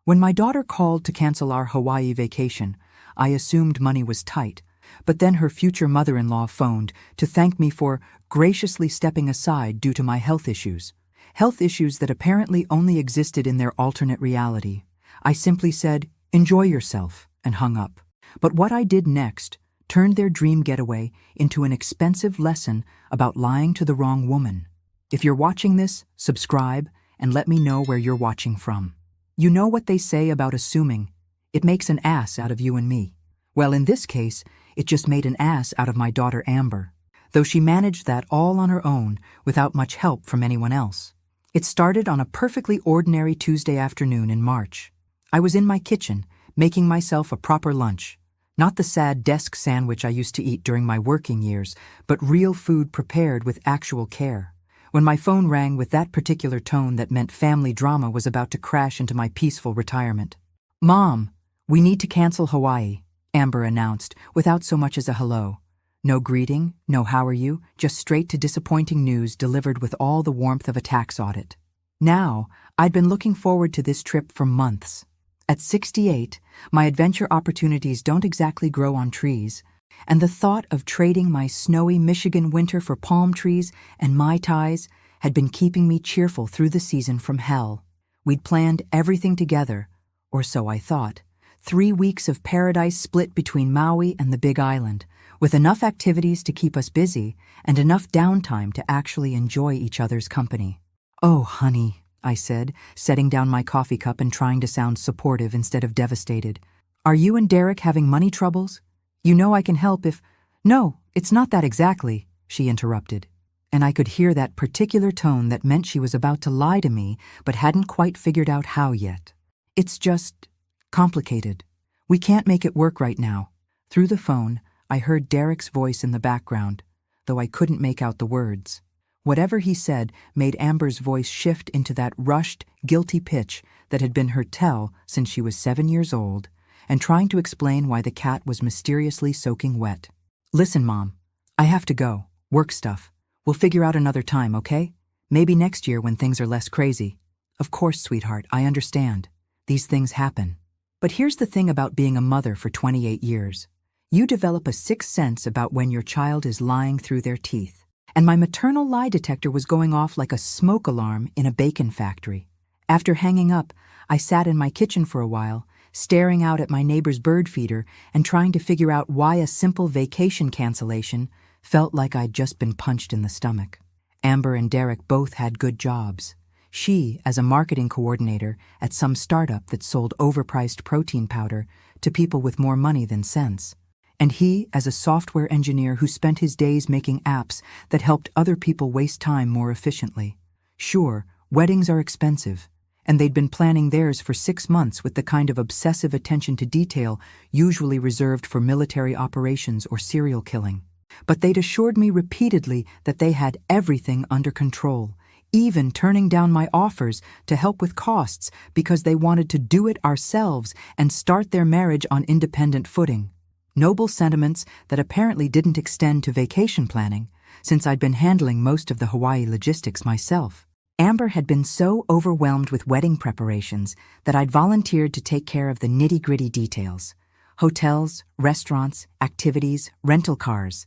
When my daughter called to cancel our Hawaii vacation, I assumed money was tight, but then her future mother-in-law phoned to thank me for graciously stepping aside due to my health issues that apparently only existed in their alternate reality. I simply said, "Enjoy yourself," and hung up. But what I did next turned their dream getaway into an expensive lesson about lying to the wrong woman. If you're watching this, subscribe and let me know where you're watching from. You know what they say about assuming. It makes an ass out of you and me. Well, in this case, it just made an ass out of my daughter Amber, though she managed that all on her own without much help from anyone else. It started on a perfectly ordinary Tuesday afternoon in March. I was in my kitchen, making myself a proper lunch. Not the sad desk sandwich I used to eat during my working years, but real food prepared with actual care. When my phone rang with that particular tone that meant family drama was about to crash into my peaceful retirement. "Mom, we need to cancel Hawaii," Amber announced, without so much as a hello. No greeting, no how are you, just straight to disappointing news delivered with all the warmth of a tax audit. Now, I'd been looking forward to this trip for months. At 68, my adventure opportunities don't exactly grow on trees, and the thought of trading my snowy Michigan winter for palm trees and Mai Tais had been keeping me cheerful through the season from hell. We'd planned everything together, or so I thought. 3 weeks of paradise split between Maui and the Big Island, with enough activities to keep us busy and enough downtime to actually enjoy each other's company. "Oh, honey," I said, setting down my coffee cup and trying to sound supportive instead of devastated. "Are you and Derek having money troubles? You know I can help if—" "No, it's not that exactly," she interrupted. And I could hear that particular tone that meant she was about to lie to me but hadn't quite figured out how yet. "It's just complicated. We can't make it work right now." Through the phone, I heard Derek's voice in the background, though I couldn't make out the words. Whatever he said made Amber's voice shift into that rushed, guilty pitch that had been her tell since she was 7 years old, and trying to explain why the cat was mysteriously soaking wet. "Listen, Mom, I have to go. Work stuff. We'll figure out another time, okay? Maybe next year when things are less crazy." "Of course, sweetheart, I understand. These things happen. But here's the thing about being a mother for 28 years. You develop a sixth sense about when your child is lying through their teeth. And my maternal lie detector was going off like a smoke alarm in a bacon factory. After hanging up, I sat in my kitchen for a while, staring out at my neighbor's bird feeder and trying to figure out why a simple vacation cancellation felt like I'd just been punched in the stomach. Amber and Derek both had good jobs. She as a marketing coordinator at some startup that sold overpriced protein powder to people with more money than sense. And he as a software engineer who spent his days making apps that helped other people waste time more efficiently. Sure, weddings are expensive, and they'd been planning theirs for 6 months with the kind of obsessive attention to detail usually reserved for military operations or serial killing. But they'd assured me repeatedly that they had everything under control, even turning down my offers to help with costs because they wanted to do it ourselves and start their marriage on independent footing. Noble sentiments that apparently didn't extend to vacation planning, since I'd been handling most of the Hawaii logistics myself. Amber had been so overwhelmed with wedding preparations that I'd volunteered to take care of the nitty-gritty details. Hotels, restaurants, activities, rental cars.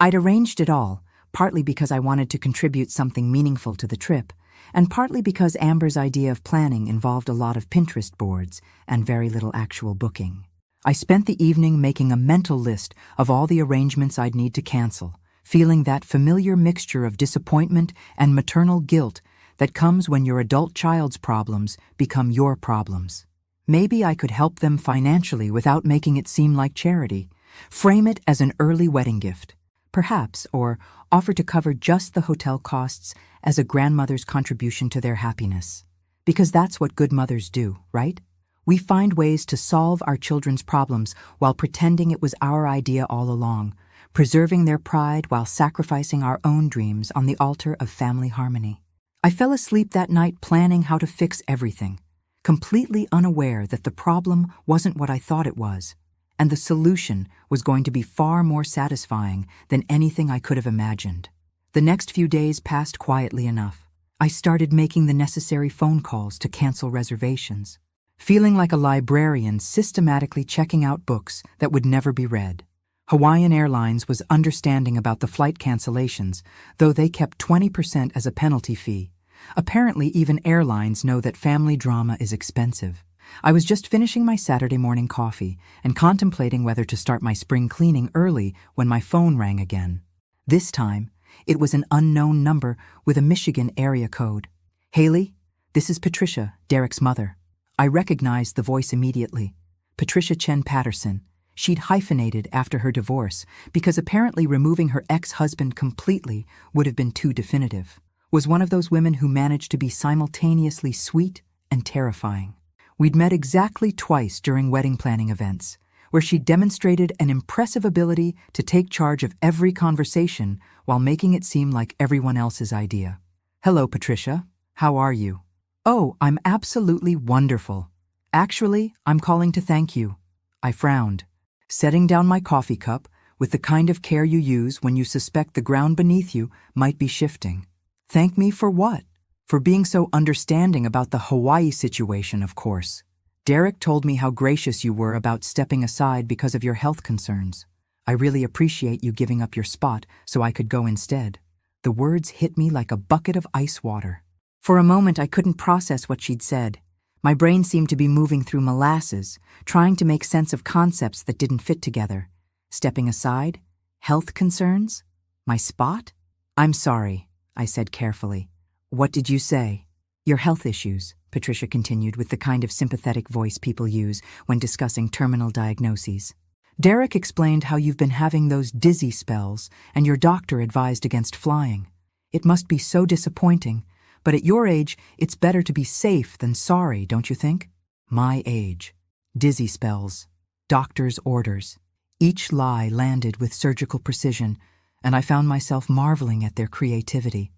I'd arranged it all, partly because I wanted to contribute something meaningful to the trip, and partly because Amber's idea of planning involved a lot of Pinterest boards and very little actual booking. I spent the evening making a mental list of all the arrangements I'd need to cancel, feeling that familiar mixture of disappointment and maternal guilt that comes when your adult child's problems become your problems. Maybe I could help them financially without making it seem like charity, frame it as an early wedding gift, perhaps, or offer to cover just the hotel costs as a grandmother's contribution to their happiness. Because that's what good mothers do, right? We find ways to solve our children's problems while pretending it was our idea all along, preserving their pride while sacrificing our own dreams on the altar of family harmony. I fell asleep that night planning how to fix everything, completely unaware that the problem wasn't what I thought it was, and the solution was going to be far more satisfying than anything I could have imagined. The next few days passed quietly enough. I started making the necessary phone calls to cancel reservations. feeling like a librarian systematically checking out books that would never be read. Hawaiian Airlines was understanding about the flight cancellations, though they kept 20% as a penalty fee. Apparently, even airlines know that family drama is expensive. I was just finishing my Saturday morning coffee and contemplating whether to start my spring cleaning early when my phone rang again. This time, it was an unknown number with a Michigan area code. "Haley, this is Patricia, Derek's mother." I recognized the voice immediately. Patricia Chen Patterson. She'd hyphenated after her divorce because apparently removing her ex-husband completely would have been too definitive. Was one of those women who managed to be simultaneously sweet and terrifying. We'd met exactly twice during wedding planning events, where she demonstrated an impressive ability to take charge of every conversation while making it seem like everyone else's idea. "Hello, Patricia. How are you?" "Oh, I'm absolutely wonderful. Actually, I'm calling to thank you." I frowned, setting down my coffee cup with the kind of care you use when you suspect the ground beneath you might be shifting. "Thank me for what?" "For being so understanding about the Hawaii situation, of course. Derek told me how gracious you were about stepping aside because of your health concerns. I really appreciate you giving up your spot so I could go instead." The words hit me like a bucket of ice water. For a moment, I couldn't process what she'd said. My brain seemed to be moving through molasses, trying to make sense of concepts that didn't fit together. Stepping aside? Health concerns? My spot? "I'm sorry," I said carefully. "What did you say?" "Your health issues," Patricia continued with the kind of sympathetic voice people use when discussing terminal diagnoses. "Derek explained how you've been having those dizzy spells and your doctor advised against flying. It must be so disappointing, but at your age, it's better to be safe than sorry, don't you think?" My age. Dizzy spells. Doctor's orders. Each lie landed with surgical precision, and I found myself marveling at their creativity.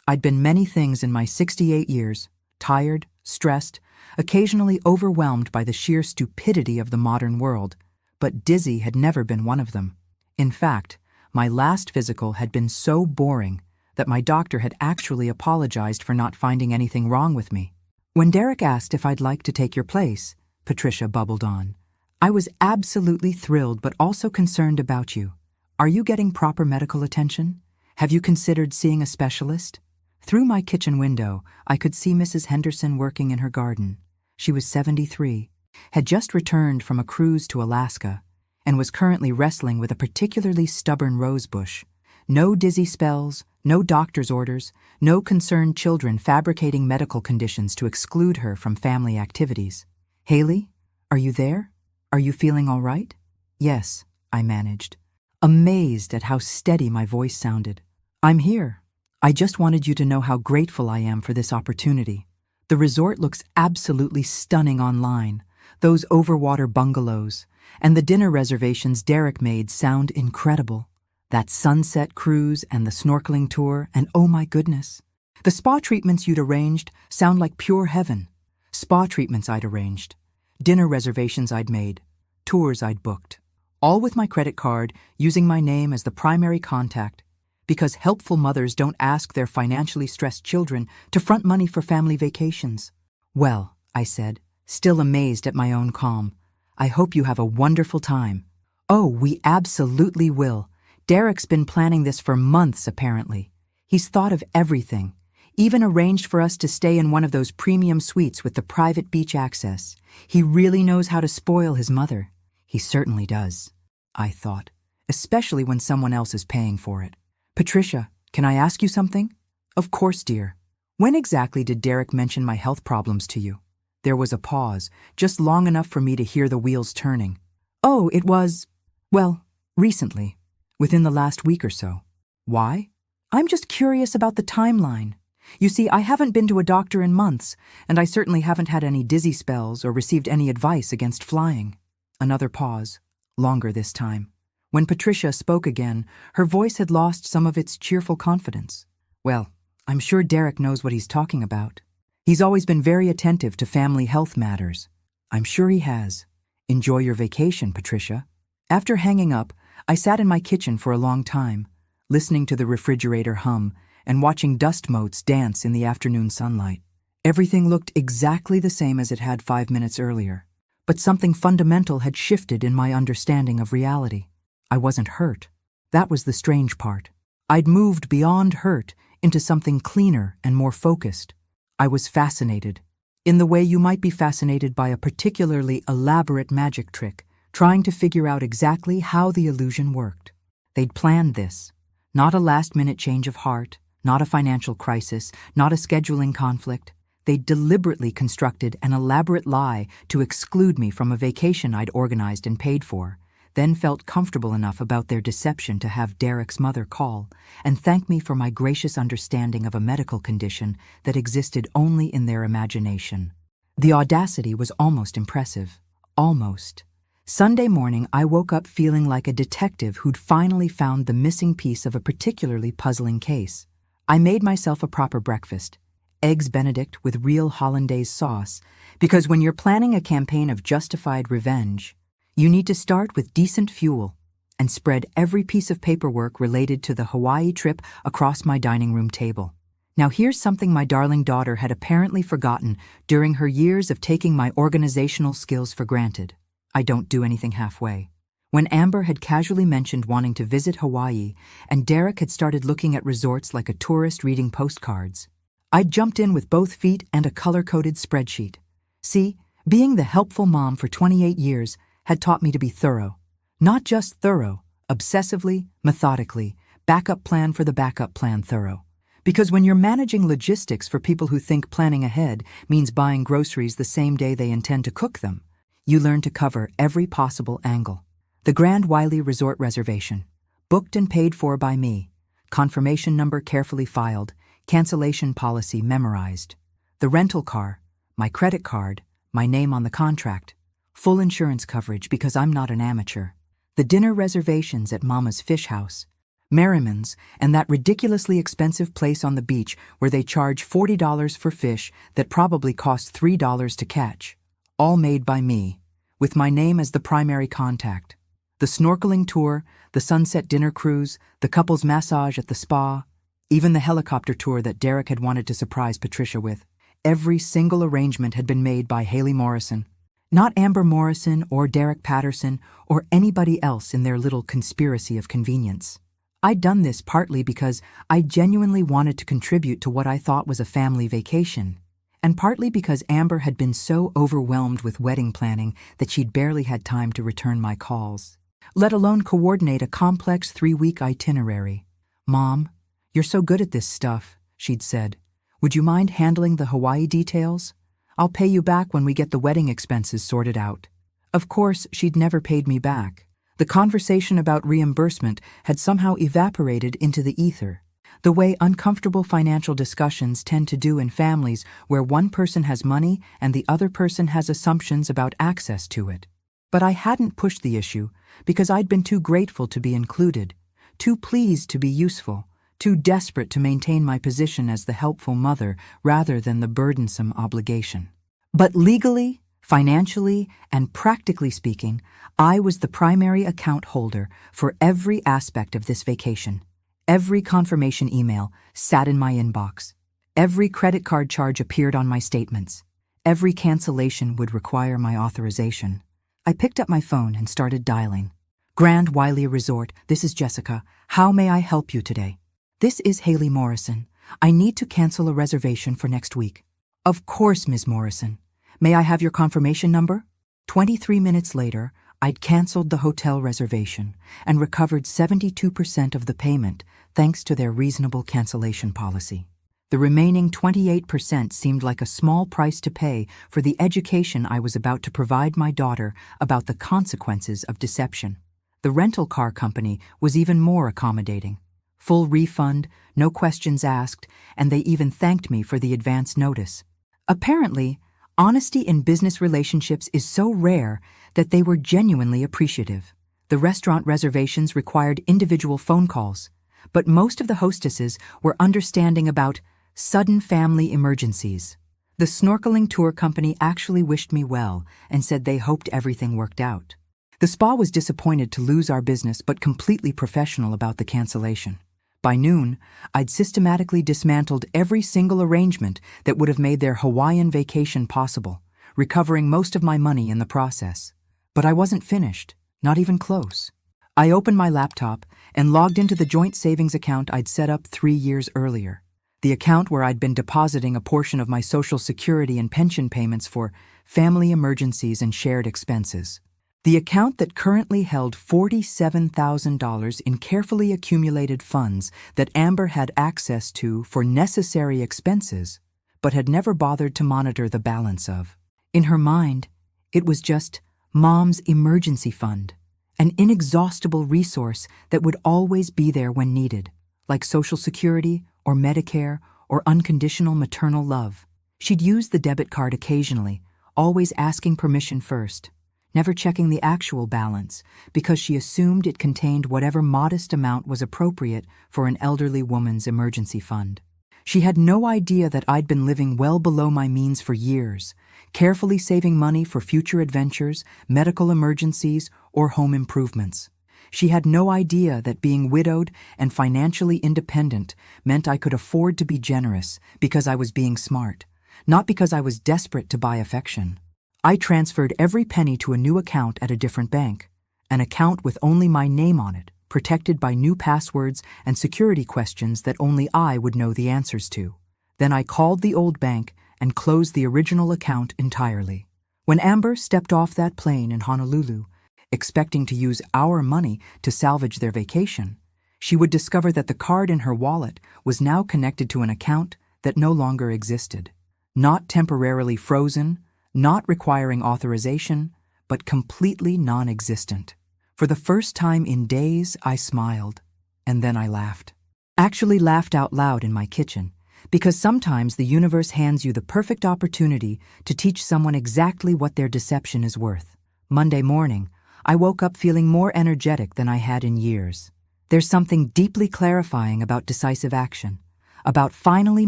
I'd been many things in my 68 years, tired, stressed, occasionally overwhelmed by the sheer stupidity of the modern world, but dizzy had never been one of them. In fact, my last physical had been so boring that my doctor had actually apologized for not finding anything wrong with me. "When Derek asked if I'd like to take your place," Patricia bubbled on, "I was absolutely thrilled but also concerned about you. Are you getting proper medical attention? Have you considered seeing a specialist?" Through my kitchen window, I could see Mrs. Henderson working in her garden. She was 73, had just returned from a cruise to Alaska, and was currently wrestling with a particularly stubborn rosebush. No dizzy spells, no doctor's orders, no concerned children fabricating medical conditions to exclude her from family activities. "Haley, are you there? Are you feeling all right?" "Yes," I managed, amazed at how steady my voice sounded. "I'm here. I just wanted you to know how grateful I am for this opportunity. The resort looks absolutely stunning online. Those overwater bungalows and the dinner reservations Derek made sound incredible. That sunset cruise and the snorkeling tour, and oh my goodness. The spa treatments you'd arranged sound like pure heaven. Spa treatments I'd arranged. Dinner reservations I'd made. Tours I'd booked. All with my credit card, using my name as the primary contact. Because helpful mothers don't ask their financially stressed children to front money for family vacations. "Well," I said, still amazed at my own calm, "I hope you have a wonderful time." "Oh, we absolutely will. Derek's been planning this for months, apparently. He's thought of everything, even arranged for us to stay in one of those premium suites with the private beach access. He really knows how to spoil his mother." He certainly does, I thought, especially when someone else is paying for it. "Patricia, can I ask you something?" "Of course, dear. When exactly did Derek mention my health problems to you?" There was a pause, just long enough for me to hear the wheels turning. "Oh, it was, well, recently, within the last week or so." "Why?" "I'm just curious about the timeline. You see, I haven't been to a doctor in months, and I certainly haven't had any dizzy spells or received any advice against flying." Another pause, longer this time. When Patricia spoke again, her voice had lost some of its cheerful confidence. "Well, I'm sure Derek knows what he's talking about. He's always been very attentive to family health matters." "I'm sure he has. Enjoy your vacation, Patricia." After hanging up, I sat in my kitchen for a long time, listening to the refrigerator hum and watching dust motes dance in the afternoon sunlight. Everything looked exactly the same as it had 5 minutes earlier, but something fundamental had shifted in my understanding of reality. I wasn't hurt. That was the strange part. I'd moved beyond hurt into something cleaner and more focused. I was fascinated, in the way you might be fascinated by a particularly elaborate magic trick, trying to figure out exactly how the illusion worked. They'd planned this. Not a last-minute change of heart, not a financial crisis, not a scheduling conflict. They'd deliberately constructed an elaborate lie to exclude me from a vacation I'd organized and paid for, then felt comfortable enough about their deception to have Derek's mother call and thank me for my gracious understanding of a medical condition that existed only in their imagination. The audacity was almost impressive. Almost. Sunday morning, I woke up feeling like a detective who'd finally found the missing piece of a particularly puzzling case. I made myself a proper breakfast, Eggs Benedict with real hollandaise sauce, because when you're planning a campaign of justified revenge, you need to start with decent fuel and spread every piece of paperwork related to the Hawaii trip across my dining room table. Now here's something my darling daughter had apparently forgotten during her years of taking my organizational skills for granted. I don't do anything halfway. When Amber had casually mentioned wanting to visit Hawaii and Derek had started looking at resorts like a tourist reading postcards, I jumped in with both feet and a color-coded spreadsheet. See, being the helpful mom for 28 years had taught me to be thorough. Not just thorough, obsessively, methodically, backup plan for the backup plan thorough. Because when you're managing logistics for people who think planning ahead means buying groceries the same day they intend to cook them, you learn to cover every possible angle. The Grand Wiley Resort reservation, booked and paid for by me, confirmation number carefully filed, cancellation policy memorized. The rental car, my credit card, my name on the contract, full insurance coverage because I'm not an amateur. The dinner reservations at Mama's Fish House, Merriman's, and that ridiculously expensive place on the beach where they charge $40 for fish that probably cost $3 to catch. All made by me, with my name as the primary contact. The snorkeling tour, the sunset dinner cruise, the couple's massage at the spa, even the helicopter tour that Derek had wanted to surprise Patricia with. Every single arrangement had been made by Haley Morrison. Not Amber Morrison or Derek Patterson or anybody else in their little conspiracy of convenience. I'd done this partly because I genuinely wanted to contribute to what I thought was a family vacation, and partly because Amber had been so overwhelmed with wedding planning that she'd barely had time to return my calls, let alone coordinate a complex 3-week itinerary. "Mom, you're so good at this stuff," she'd said. "Would you mind handling the Hawaii details? I'll pay you back when we get the wedding expenses sorted out." Of course, she'd never paid me back. The conversation about reimbursement had somehow evaporated into the ether, the way uncomfortable financial discussions tend to do in families where one person has money and the other person has assumptions about access to it. But I hadn't pushed the issue because I'd been too grateful to be included, too pleased to be useful, too desperate to maintain my position as the helpful mother rather than the burdensome obligation. But legally, financially, and practically speaking, I was the primary account holder for every aspect of this vacation. Every confirmation email sat in my inbox. Every credit card charge appeared on my statements. Every cancellation would require my authorization. I picked up my phone and started dialing. "Grand Wiley Resort, this is Jessica. How may I help you today?" "This is Haley Morrison. I need to cancel a reservation for next week." "Of course, Ms. Morrison. May I have your confirmation number?" 23 minutes later, I'd canceled the hotel reservation and recovered 72% of the payment thanks to their reasonable cancellation policy. The remaining 28% seemed like a small price to pay for the education I was about to provide my daughter about the consequences of deception. The rental car company was even more accommodating. Full refund, no questions asked, and they even thanked me for the advance notice. Apparently, honesty in business relationships is so rare that they were genuinely appreciative. The restaurant reservations required individual phone calls, but most of the hostesses were understanding about sudden family emergencies. The snorkeling tour company actually wished me well and said they hoped everything worked out. The spa was disappointed to lose our business but completely professional about the cancellation. By noon, I'd systematically dismantled every single arrangement that would have made their Hawaiian vacation possible, recovering most of my money in the process. But I wasn't finished, not even close. I opened my laptop and logged into the joint savings account I'd set up 3 years earlier, the account where I'd been depositing a portion of my Social Security and pension payments for family emergencies and shared expenses. The account that currently held $47,000 in carefully accumulated funds that Amber had access to for necessary expenses, but had never bothered to monitor the balance of. In her mind, it was just Mom's emergency fund, an inexhaustible resource that would always be there when needed, like Social Security or Medicare or unconditional maternal love. She'd use the debit card occasionally, always asking permission first, never checking the actual balance because she assumed it contained whatever modest amount was appropriate for an elderly woman's emergency fund. She had no idea that I'd been living well below my means for years, carefully saving money for future adventures, medical emergencies, or home improvements. She had no idea that being widowed and financially independent meant I could afford to be generous because I was being smart, not because I was desperate to buy affection. I transferred every penny to a new account at a different bank, an account with only my name on it, protected by new passwords and security questions that only I would know the answers to. Then I called the old bank and closed the original account entirely. When Amber stepped off that plane in Honolulu, expecting to use our money to salvage their vacation, she would discover that the card in her wallet was now connected to an account that no longer existed. Not temporarily frozen, not requiring authorization, but completely non-existent. For the first time in days, I smiled, and then I laughed. Actually laughed out loud in my kitchen, because sometimes the universe hands you the perfect opportunity to teach someone exactly what their deception is worth. Monday morning, I woke up feeling more energetic than I had in years. There's something deeply clarifying about decisive action, about finally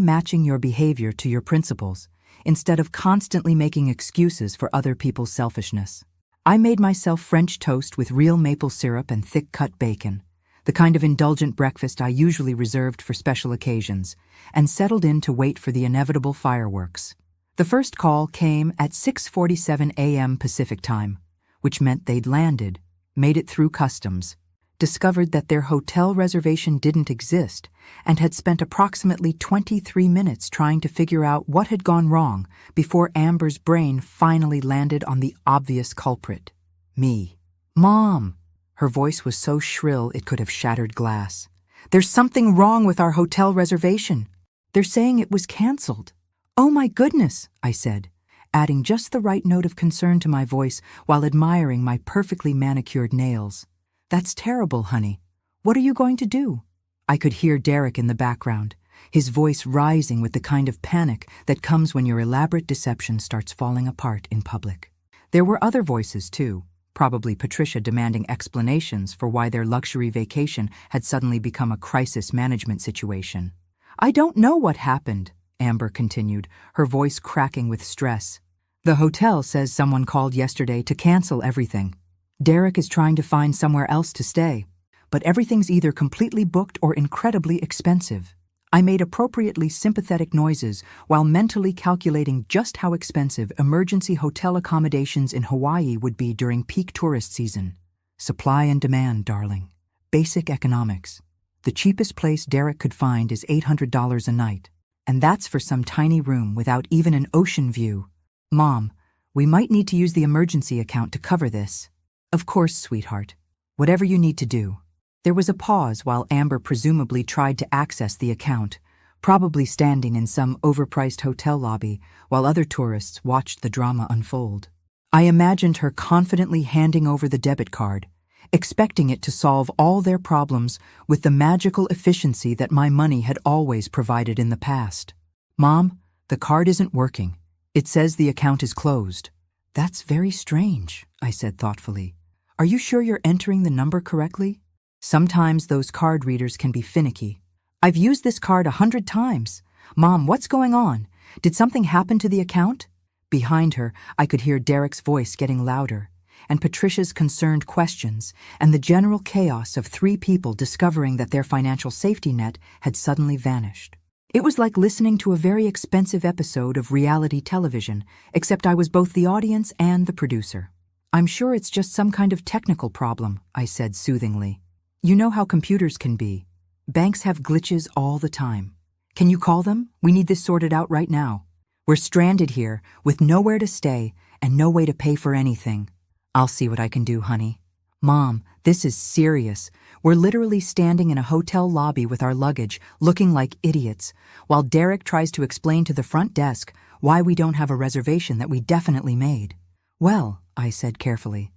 matching your behavior to your principles, instead of constantly making excuses for other people's selfishness. I made myself French toast with real maple syrup and thick-cut bacon, the kind of indulgent breakfast I usually reserved for special occasions, and settled in to wait for the inevitable fireworks. The first call came at 6:47 a.m. Pacific time, which meant they'd landed, made it through customs, discovered that their hotel reservation didn't exist, and had spent approximately 23 minutes trying to figure out what had gone wrong before Amber's brain finally landed on the obvious culprit, me. Mom! Her voice was so shrill it could have shattered glass. There's something wrong with our hotel reservation. They're saying it was canceled. Oh my goodness, I said, adding just the right note of concern to my voice while admiring my perfectly manicured nails. That's terrible, honey. What are you going to do? I could hear Derek in the background, his voice rising with the kind of panic that comes when your elaborate deception starts falling apart in public. There were other voices, too, probably Patricia demanding explanations for why their luxury vacation had suddenly become a crisis management situation. I don't know what happened, Amber continued, her voice cracking with stress. The hotel says someone called yesterday to cancel everything. Derek is trying to find somewhere else to stay, but everything's either completely booked or incredibly expensive. I made appropriately sympathetic noises while mentally calculating just how expensive emergency hotel accommodations in Hawaii would be during peak tourist season. Supply and demand, darling. Basic economics. The cheapest place Derek could find is $800 a night, and that's for some tiny room without even an ocean view. Mom, we might need to use the emergency account to cover this. Of course, sweetheart. Whatever you need to do. There was a pause while Amber presumably tried to access the account, probably standing in some overpriced hotel lobby while other tourists watched the drama unfold. I imagined her confidently handing over the debit card, expecting it to solve all their problems with the magical efficiency that my money had always provided in the past. Mom, the card isn't working. It says the account is closed. That's very strange, I said thoughtfully. Are you sure you're entering the number correctly? Sometimes those card readers can be finicky. I've used this card 100 times. Mom, what's going on? Did something happen to the account? Behind her, I could hear Derek's voice getting louder, and Patricia's concerned questions, and the general chaos of three people discovering that their financial safety net had suddenly vanished. It was like listening to a very expensive episode of reality television, except I was both the audience and the producer. "I'm sure it's just some kind of technical problem," I said soothingly. "You know how computers can be. Banks have glitches all the time. Can you call them? We need this sorted out right now. We're stranded here with nowhere to stay and no way to pay for anything." "I'll see what I can do, honey." "Mom, this is serious. We're literally standing in a hotel lobby with our luggage, looking like idiots, while Derek tries to explain to the front desk why we don't have a reservation that we definitely made." "Well," I said carefully,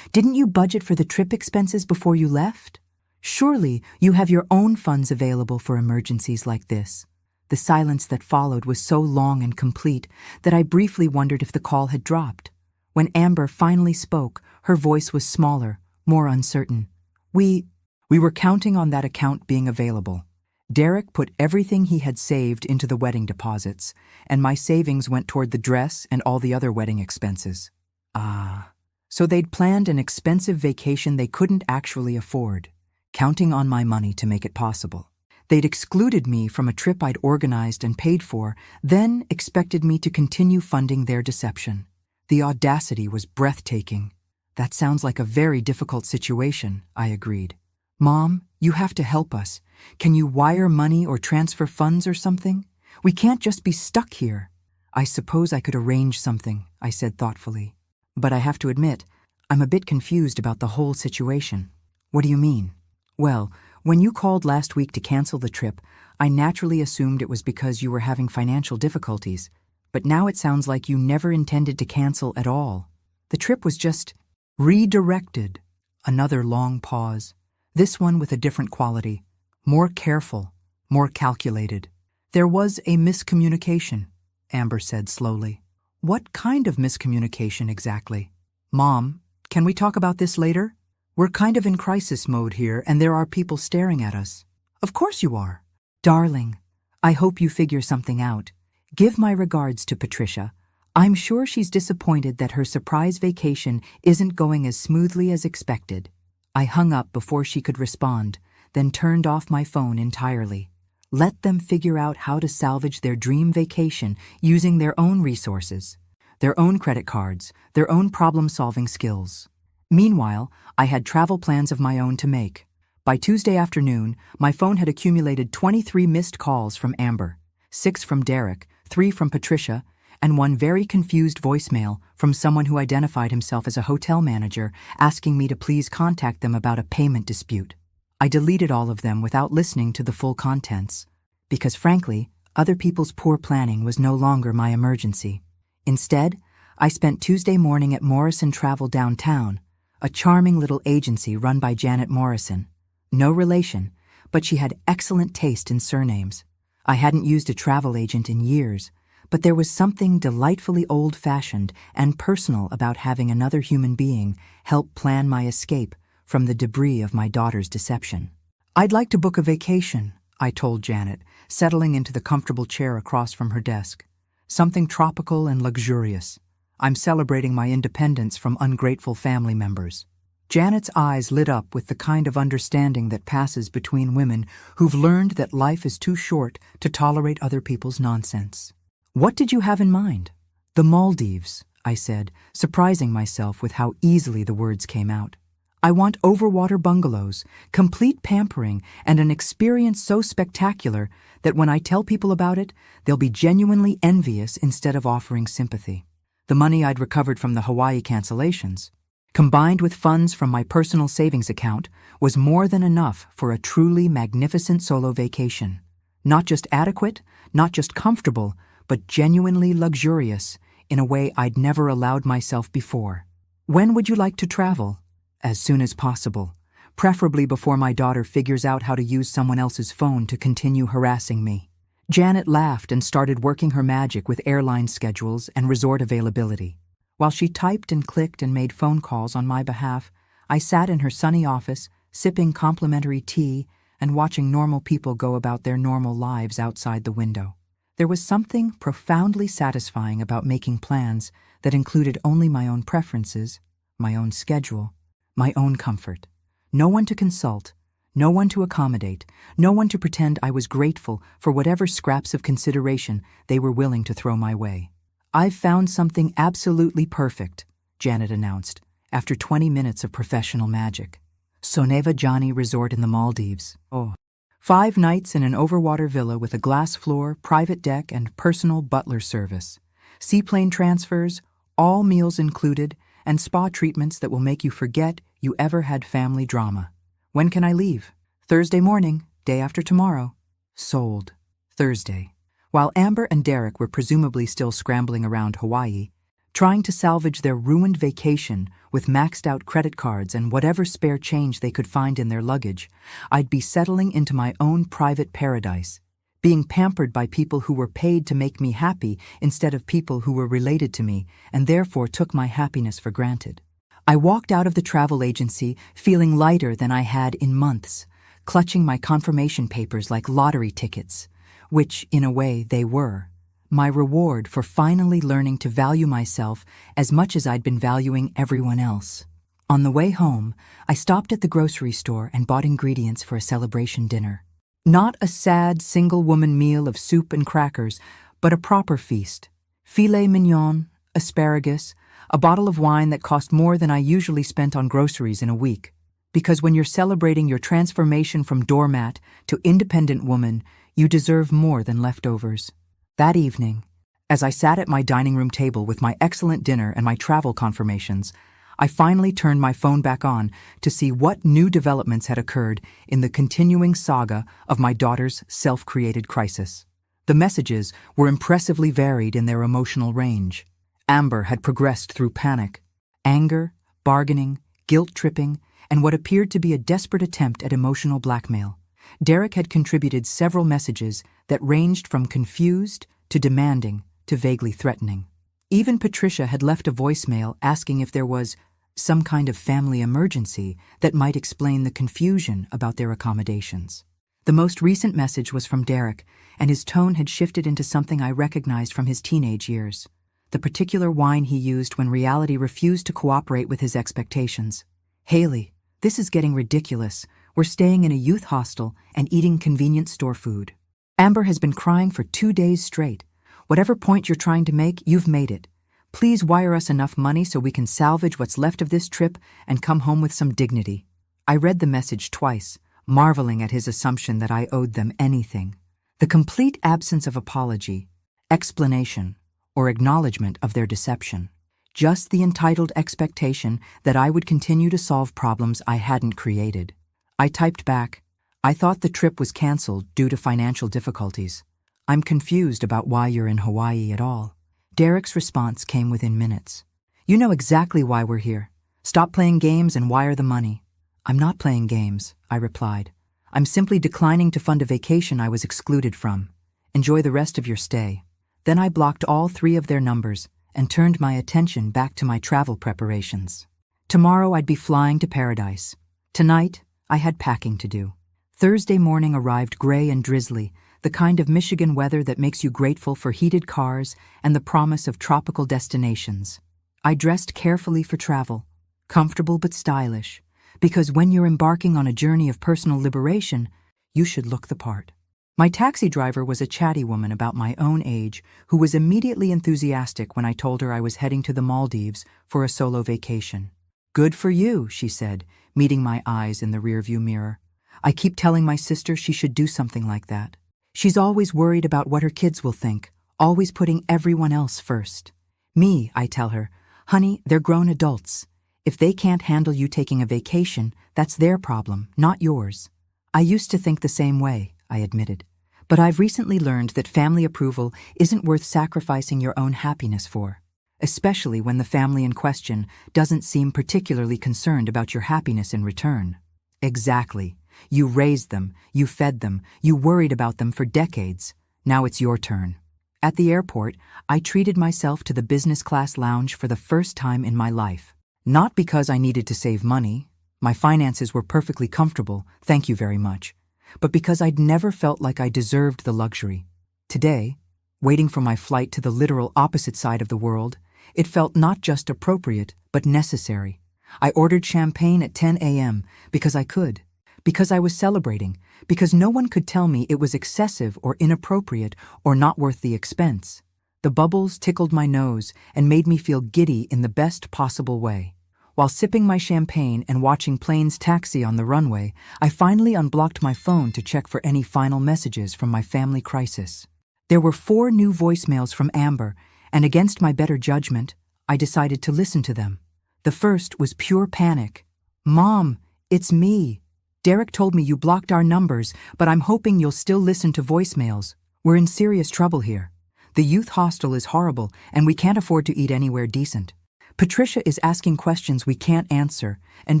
"didn't you budget for the trip expenses before you left? Surely you have your own funds available for emergencies like this." The silence that followed was so long and complete that I briefly wondered if the call had dropped. When Amber finally spoke, her voice was smaller, more uncertain. We were counting on that account being available. Derek put everything he had saved into the wedding deposits, and my savings went toward the dress and all the other wedding expenses." "Ah, so they'd planned an expensive vacation they couldn't actually afford, counting on my money to make it possible. They'd excluded me from a trip I'd organized and paid for, then expected me to continue funding their deception. The audacity was breathtaking." "That sounds like a very difficult situation," I agreed. "Mom, you have to help us. Can you wire money or transfer funds or something? We can't just be stuck here." "I suppose I could arrange something," I said thoughtfully. "But I have to admit, I'm a bit confused about the whole situation." "What do you mean?" "Well, when you called last week to cancel the trip, I naturally assumed it was because you were having financial difficulties. But now it sounds like you never intended to cancel at all. The trip was just redirected." Another long pause. This one with a different quality. More careful, more calculated. "There was a miscommunication," Amber said slowly. "What kind of miscommunication exactly?" "Mom, can we talk about this later? We're kind of in crisis mode here, and there are people staring at us." "Of course you are." "Darling, I hope you figure something out. Give my regards to Patricia. I'm sure she's disappointed that her surprise vacation isn't going as smoothly as expected." I hung up before she could respond, then turned off my phone entirely. Let them figure out how to salvage their dream vacation using their own resources, their own credit cards, their own problem-solving skills. Meanwhile, I had travel plans of my own to make. By Tuesday afternoon, my phone had accumulated 23 missed calls from Amber, 6 from Derek, 3 from Patricia, and 1 very confused voicemail from someone who identified himself as a hotel manager asking me to please contact them about a payment dispute. I deleted all of them without listening to the full contents, because frankly, other people's poor planning was no longer my emergency. Instead, I spent Tuesday morning at Morrison Travel downtown, a charming little agency run by Janet Morrison. No relation, but she had excellent taste in surnames. I hadn't used a travel agent in years, but there was something delightfully old-fashioned and personal about having another human being help plan my escape from the debris of my daughter's deception. "I'd like to book a vacation," I told Janet, settling into the comfortable chair across from her desk. "Something tropical and luxurious. I'm celebrating my independence from ungrateful family members." Janet's eyes lit up with the kind of understanding that passes between women who've learned that life is too short to tolerate other people's nonsense. "What did you have in mind?" "The Maldives," I said, surprising myself with how easily the words came out. "I want overwater bungalows, complete pampering, and an experience so spectacular that when I tell people about it, they'll be genuinely envious instead of offering sympathy." The money I'd recovered from the Hawaii cancellations, combined with funds from my personal savings account, was more than enough for a truly magnificent solo vacation. Not just adequate, not just comfortable, but genuinely luxurious in a way I'd never allowed myself before. "When would you like to travel?" "As soon as possible, preferably before my daughter figures out how to use someone else's phone to continue harassing me." Janet laughed and started working her magic with airline schedules and resort availability. While she typed and clicked and made phone calls on my behalf, I sat in her sunny office, sipping complimentary tea and watching normal people go about their normal lives outside the window. There was something profoundly satisfying about making plans that included only my own preferences, my own schedule, my own comfort. No one to consult, no one to accommodate, no one to pretend I was grateful for whatever scraps of consideration they were willing to throw my way. "I've found something absolutely perfect," Janet announced, after 20 minutes of professional magic. Soneva Jani Resort in the Maldives. Oh. 5 nights in an overwater villa with a glass floor, private deck, and personal butler service. Seaplane transfers, all meals included, and spa treatments that will make you forget you ever had family drama. "When can I leave?" "Thursday morning, day after tomorrow." Sold. Thursday. While Amber and Derek were presumably still scrambling around Hawaii, trying to salvage their ruined vacation with maxed-out credit cards and whatever spare change they could find in their luggage, I'd be settling into my own private paradise, being pampered by people who were paid to make me happy instead of people who were related to me and therefore took my happiness for granted. I walked out of the travel agency feeling lighter than I had in months, clutching my confirmation papers like lottery tickets, which, in a way, they were. My reward for finally learning to value myself as much as I'd been valuing everyone else. On the way home, I stopped at the grocery store and bought ingredients for a celebration dinner. Not a sad single-woman meal of soup and crackers, but a proper feast. Filet mignon, asparagus, a bottle of wine that cost more than I usually spent on groceries in a week. Because when you're celebrating your transformation from doormat to independent woman, you deserve more than leftovers. That evening, as I sat at my dining room table with my excellent dinner and my travel confirmations, I finally turned my phone back on to see what new developments had occurred in the continuing saga of my daughter's self-created crisis. The messages were impressively varied in their emotional range. Amber had progressed through panic, anger, bargaining, guilt-tripping, and what appeared to be a desperate attempt at emotional blackmail. Derek had contributed several messages that ranged from confused to demanding to vaguely threatening. Even Patricia had left a voicemail asking if there was some kind of family emergency that might explain the confusion about their accommodations. The most recent message was from Derek, and his tone had shifted into something I recognized from his teenage years. The particular whine he used when reality refused to cooperate with his expectations. "Haley, this is getting ridiculous. We're staying in a youth hostel and eating convenient store food. Amber has been crying for 2 days straight. Whatever point you're trying to make, you've made it. Please wire us enough money so we can salvage what's left of this trip and come home with some dignity." I read the message twice, marveling at his assumption that I owed them anything. The complete absence of apology, explanation, or acknowledgement of their deception. Just the entitled expectation that I would continue to solve problems I hadn't created. I typed back, "I thought the trip was canceled due to financial difficulties. I'm confused about why you're in Hawaii at all." Derek's response came within minutes. "You know exactly why we're here. Stop playing games and wire the money." "I'm not playing games," I replied. "I'm simply declining to fund a vacation I was excluded from. Enjoy the rest of your stay." Then I blocked all 3 of their numbers and turned my attention back to my travel preparations. Tomorrow I'd be flying to paradise. Tonight, I had packing to do. Thursday morning arrived gray and drizzly, the kind of Michigan weather that makes you grateful for heated cars and the promise of tropical destinations. I dressed carefully for travel, comfortable but stylish, because when you're embarking on a journey of personal liberation, you should look the part. My taxi driver was a chatty woman about my own age who was immediately enthusiastic when I told her I was heading to the Maldives for a solo vacation. "Good for you," she said, meeting my eyes in the rearview mirror. "I keep telling my sister she should do something like that. She's always worried about what her kids will think, always putting everyone else first. Me, I tell her, honey, they're grown adults. If they can't handle you taking a vacation, that's their problem, not yours." I used to think the same way, I admitted. But I've recently learned that family approval isn't worth sacrificing your own happiness for, especially when the family in question doesn't seem particularly concerned about your happiness in return. Exactly. You raised them, you fed them, you worried about them for decades. Now it's your turn. At the airport, I treated myself to the business class lounge for the first time in my life. Not because I needed to save money. My finances were perfectly comfortable, thank you very much. But because I'd never felt like I deserved the luxury. Today, waiting for my flight to the literal opposite side of the world, it felt not just appropriate, but necessary. I ordered champagne at 10 a.m. because I could, because I was celebrating, because no one could tell me it was excessive or inappropriate or not worth the expense. The bubbles tickled my nose and made me feel giddy in the best possible way. While sipping my champagne and watching planes taxi on the runway, I finally unblocked my phone to check for any final messages from my family crisis. There were 4 new voicemails from Amber, and against my better judgment, I decided to listen to them. The first was pure panic. "Mom, it's me. Derek told me you blocked our numbers, but I'm hoping you'll still listen to voicemails. We're in serious trouble here. The youth hostel is horrible, and we can't afford to eat anywhere decent. Patricia is asking questions we can't answer, and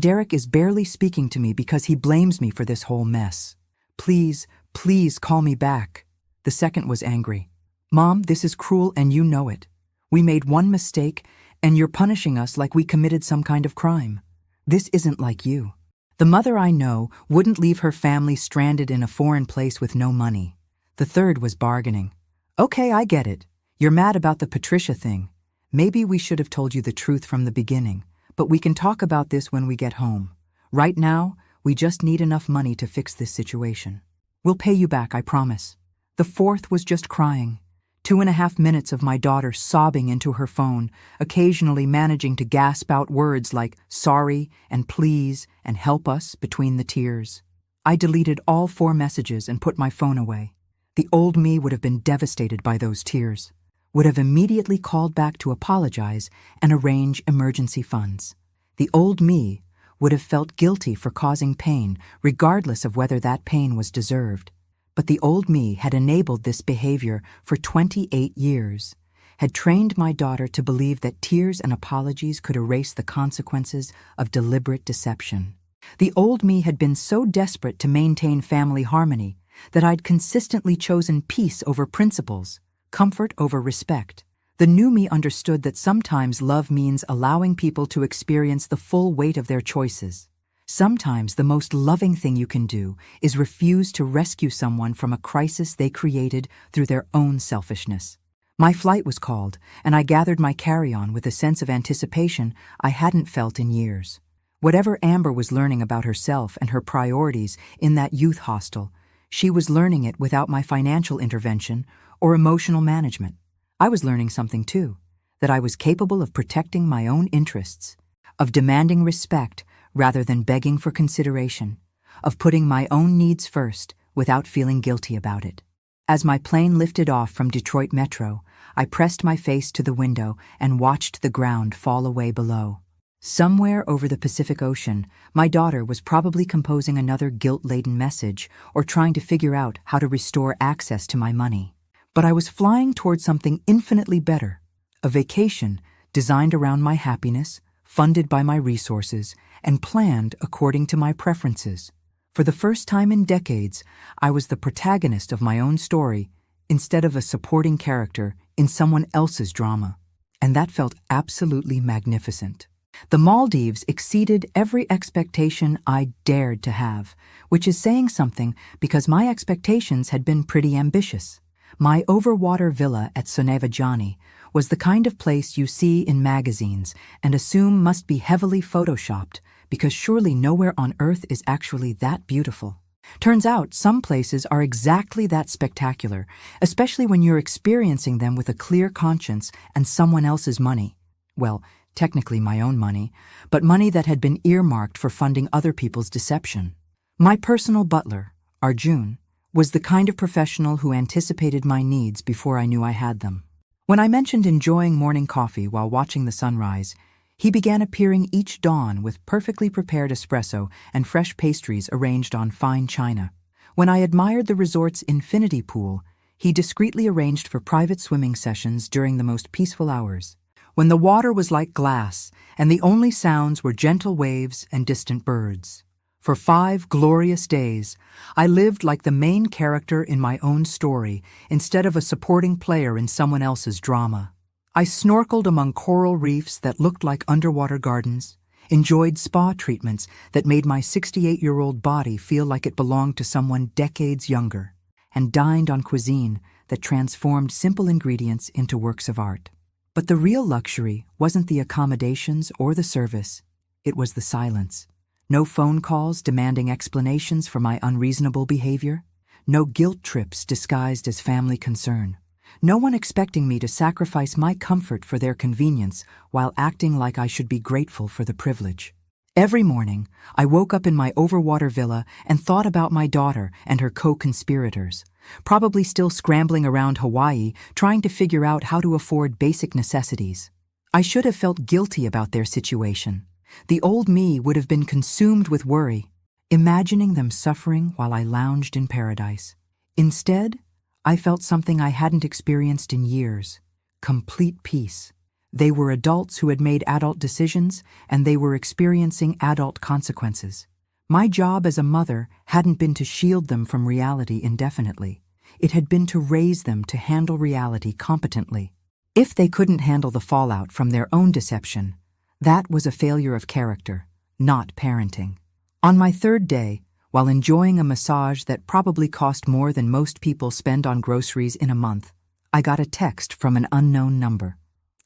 Derek is barely speaking to me because he blames me for this whole mess. Please, please call me back." The second was angry. "Mom, this is cruel and you know it. We made one mistake, and you're punishing us like we committed some kind of crime. This isn't like you. The mother I know wouldn't leave her family stranded in a foreign place with no money." The third was bargaining. "Okay, I get it. You're mad about the Patricia thing. Maybe we should have told you the truth from the beginning, but we can talk about this when we get home. Right now, we just need enough money to fix this situation. We'll pay you back, I promise." The fourth was just crying. 2.5 minutes of my daughter sobbing into her phone, occasionally managing to gasp out words like sorry and please and help us between the tears. I deleted all 4 messages and put my phone away. The old me would have been devastated by those tears, would have immediately called back to apologize and arrange emergency funds. The old me would have felt guilty for causing pain, regardless of whether that pain was deserved. But the old me had enabled this behavior for 28 years, had trained my daughter to believe that tears and apologies could erase the consequences of deliberate deception. The old me had been so desperate to maintain family harmony that I'd consistently chosen peace over principles, comfort over respect. The new me understood that sometimes love means allowing people to experience the full weight of their choices. Sometimes the most loving thing you can do is refuse to rescue someone from a crisis they created through their own selfishness. My flight was called, and I gathered my carry-on with a sense of anticipation I hadn't felt in years. Whatever Amber was learning about herself and her priorities in that youth hostel, she was learning it without my financial intervention or emotional management. I was learning something too, that I was capable of protecting my own interests, of demanding respect rather than begging for consideration, of putting my own needs first without feeling guilty about it. As my plane lifted off from Detroit Metro, I pressed my face to the window and watched the ground fall away below. Somewhere over the Pacific Ocean, my daughter was probably composing another guilt-laden message or trying to figure out how to restore access to my money. But I was flying toward something infinitely better, a vacation designed around my happiness, funded by my resources, and planned according to my preferences. For the first time in decades, I was the protagonist of my own story instead of a supporting character in someone else's drama. And that felt absolutely magnificent. The Maldives exceeded every expectation I dared to have, which is saying something because my expectations had been pretty ambitious. My overwater villa at Sonavajani was the kind of place you see in magazines and assume must be heavily photoshopped because surely nowhere on earth is actually that beautiful. Turns out some places are exactly that spectacular, especially when you're experiencing them with a clear conscience and someone else's money. Well, technically my own money, but money that had been earmarked for funding other people's deception. My personal butler, Arjun, was the kind of professional who anticipated my needs before I knew I had them. When I mentioned enjoying morning coffee while watching the sunrise, he began appearing each dawn with perfectly prepared espresso and fresh pastries arranged on fine china. When I admired the resort's infinity pool, he discreetly arranged for private swimming sessions during the most peaceful hours, when the water was like glass and the only sounds were gentle waves and distant birds. For 5 glorious days, I lived like the main character in my own story instead of a supporting player in someone else's drama. I snorkeled among coral reefs that looked like underwater gardens, enjoyed spa treatments that made my 68-year-old body feel like it belonged to someone decades younger, and dined on cuisine that transformed simple ingredients into works of art. But the real luxury wasn't the accommodations or the service. It was the silence. No phone calls demanding explanations for my unreasonable behavior. No guilt trips disguised as family concern. No one expecting me to sacrifice my comfort for their convenience while acting like I should be grateful for the privilege. Every morning, I woke up in my overwater villa and thought about my daughter and her co-conspirators, probably still scrambling around Hawaii trying to figure out how to afford basic necessities. I should have felt guilty about their situation. The old me would have been consumed with worry, imagining them suffering while I lounged in paradise. Instead, I felt something I hadn't experienced in years: complete peace. They were adults who had made adult decisions, and they were experiencing adult consequences. My job as a mother hadn't been to shield them from reality indefinitely. It had been to raise them to handle reality competently. If they couldn't handle the fallout from their own deception, that was a failure of character, not parenting. On my third day, while enjoying a massage that probably cost more than most people spend on groceries in a month, I got a text from an unknown number.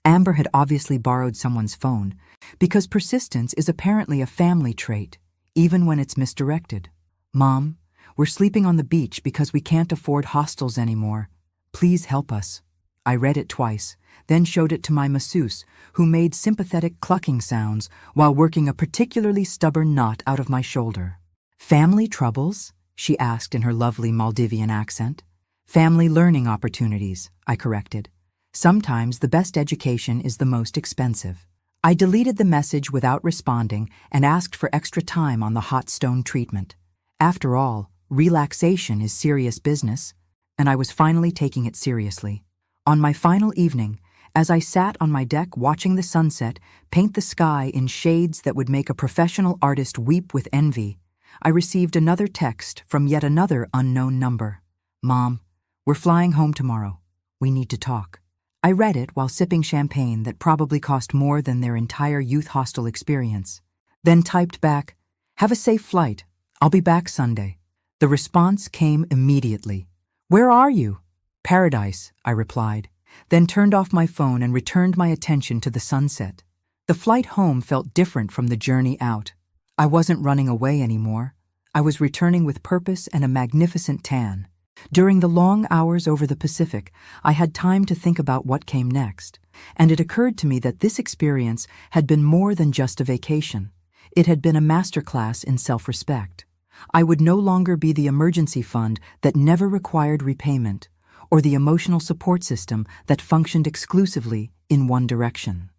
Amber had obviously borrowed someone's phone, because persistence is apparently a family trait, even when it's misdirected. "Mom, we're sleeping on the beach because we can't afford hostels anymore. Please help us." I read it twice, then showed it to my masseuse, who made sympathetic clucking sounds while working a particularly stubborn knot out of my shoulder. "Family troubles?" she asked in her lovely Maldivian accent. "Family learning opportunities," I corrected. "Sometimes the best education is the most expensive." I deleted the message without responding and asked for extra time on the hot stone treatment. After all, relaxation is serious business, and I was finally taking it seriously. On my final evening, as I sat on my deck watching the sunset paint the sky in shades that would make a professional artist weep with envy, I received another text from yet another unknown number. "Mom, we're flying home tomorrow. We need to talk." I read it while sipping champagne that probably cost more than their entire youth hostel experience, then typed back, "Have a safe flight. I'll be back Sunday." The response came immediately. "Where are you?" "Paradise," I replied, then turned off my phone and returned my attention to the sunset. The flight home felt different from the journey out. I wasn't running away anymore. I was returning with purpose and a magnificent tan. During the long hours over the Pacific, I had time to think about what came next, and it occurred to me that this experience had been more than just a vacation. It had been a masterclass in self-respect. I would no longer be the emergency fund that never required repayment, or the emotional support system that functioned exclusively in one direction.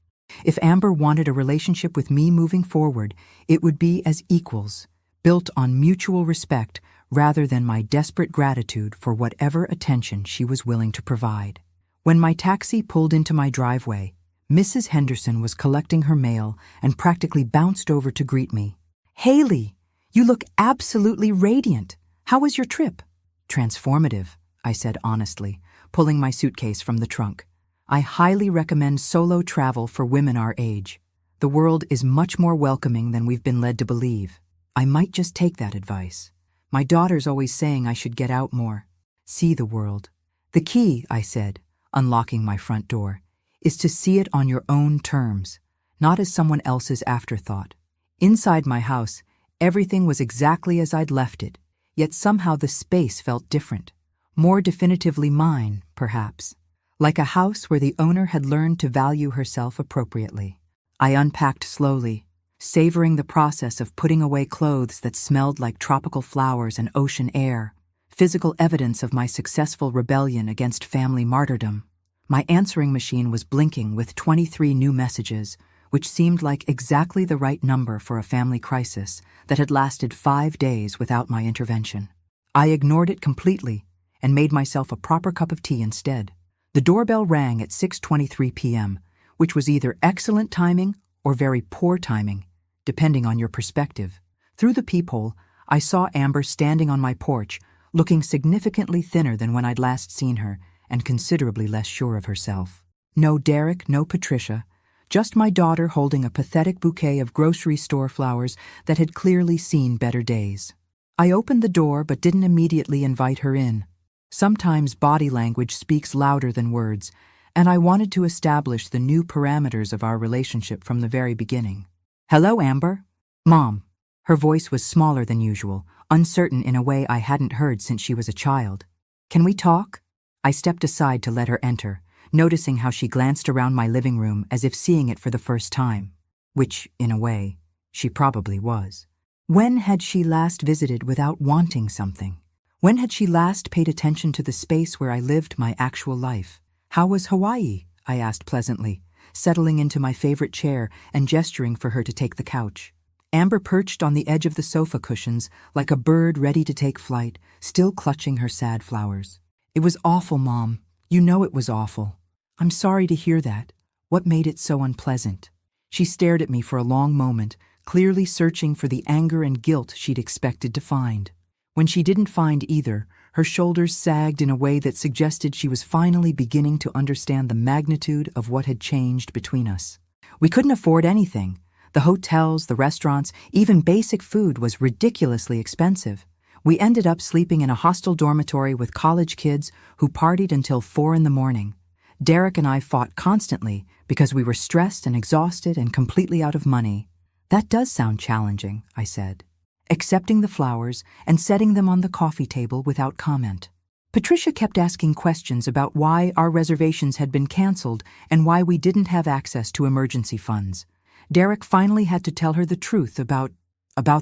If Amber wanted a relationship with me moving forward, it would be as equals, built on mutual respect rather than my desperate gratitude for whatever attention she was willing to provide. When my taxi pulled into my driveway, Mrs. Henderson was collecting her mail and practically bounced over to greet me. "Haley, you look absolutely radiant. How was your trip?" "Transformative," I said honestly, pulling my suitcase from the trunk. "I highly recommend solo travel for women our age. The world is much more welcoming than we've been led to believe. I might just take that advice. My daughter's always saying I should get out more, see the world. The key," I said, unlocking my front door, "is to see it on your own terms, not as someone else's afterthought." Inside my house, everything was exactly as I'd left it, yet somehow the space felt different. More definitively mine, perhaps. Like a house where the owner had learned to value herself appropriately. I unpacked slowly, savoring the process of putting away clothes that smelled like tropical flowers and ocean air, physical evidence of my successful rebellion against family martyrdom. My answering machine was blinking with 23 new messages, which seemed like exactly the right number for a family crisis that had lasted 5 days without my intervention. I ignored it completely and made myself a proper cup of tea instead. The doorbell rang at 6:23 p.m., which was either excellent timing or very poor timing, depending on your perspective. Through the peephole, I saw Amber standing on my porch, looking significantly thinner than when I'd last seen her and considerably less sure of herself. No Derek, no Patricia, just my daughter holding a pathetic bouquet of grocery store flowers that had clearly seen better days. I opened the door but didn't immediately invite her in. Sometimes body language speaks louder than words, and I wanted to establish the new parameters of our relationship from the very beginning. Hello, Amber? Mom. Her voice was smaller than usual, uncertain in a way I hadn't heard since she was a child. Can we talk? I stepped aside to let her enter, noticing how she glanced around my living room as if seeing it for the first time. Which, in a way, she probably was. When had she last visited without wanting something? When had she last paid attention to the space where I lived my actual life? How was Hawaii? I asked pleasantly, settling into my favorite chair and gesturing for her to take the couch. Amber perched on the edge of the sofa cushions like a bird ready to take flight, still clutching her sad flowers. It was awful, Mom. You know it was awful. I'm sorry to hear that. What made it so unpleasant? She stared at me for a long moment, clearly searching for the anger and guilt she'd expected to find. When she didn't find either, her shoulders sagged in a way that suggested she was finally beginning to understand the magnitude of what had changed between us. We couldn't afford anything. The hotels, the restaurants, even basic food was ridiculously expensive. We ended up sleeping in a hostel dormitory with college kids who partied until 4 a.m. Derek and I fought constantly because we were stressed and exhausted and completely out of money. That does sound challenging, I said, accepting the flowers and setting them on the coffee table without comment. Patricia kept asking questions about why our reservations had been canceled and why we didn't have access to emergency funds. Derek finally had to tell her the truth about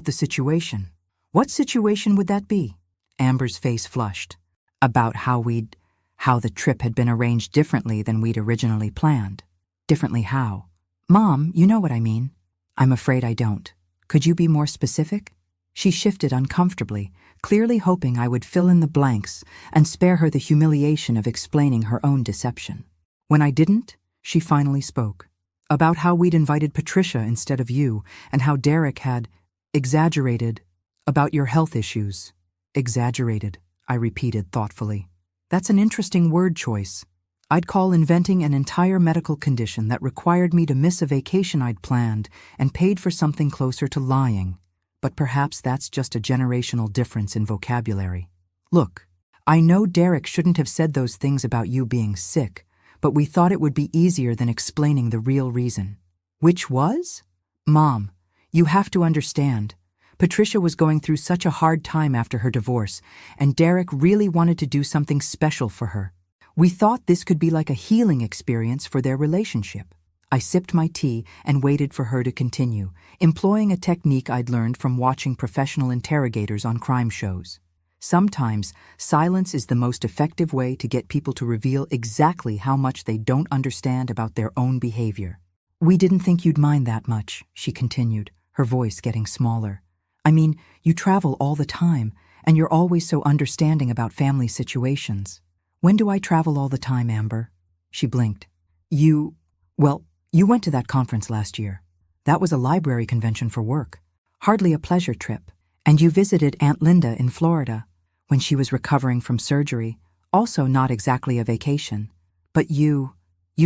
the situation. What situation would that be? Amber's face flushed. About how the trip had been arranged differently than we'd originally planned. Differently how? Mom, you know what I mean. I'm afraid I don't. Could you be more specific? She shifted uncomfortably, clearly hoping I would fill in the blanks and spare her the humiliation of explaining her own deception. When I didn't, she finally spoke. About how we'd invited Patricia instead of you, and how Derek had exaggerated about your health issues. Exaggerated, I repeated thoughtfully. That's an interesting word choice. I'd call inventing an entire medical condition that required me to miss a vacation I'd planned and paid for something closer to lying. But perhaps that's just a generational difference in vocabulary. Look, I know Derek shouldn't have said those things about you being sick, but we thought it would be easier than explaining the real reason. Which was? Mom, you have to understand. Patricia was going through such a hard time after her divorce, and Derek really wanted to do something special for her. We thought this could be like a healing experience for their relationship. I sipped my tea and waited for her to continue, employing a technique I'd learned from watching professional interrogators on crime shows. Sometimes, silence is the most effective way to get people to reveal exactly how much they don't understand about their own behavior. We didn't think you'd mind that much, she continued, her voice getting smaller. I mean, you travel all the time, and you're always so understanding about family situations. When do I travel all the time, Amber? She blinked. You went to that conference last year. That was a library convention for work. Hardly a pleasure trip. And you visited Aunt Linda in Florida when she was recovering from surgery, also not exactly a vacation. But you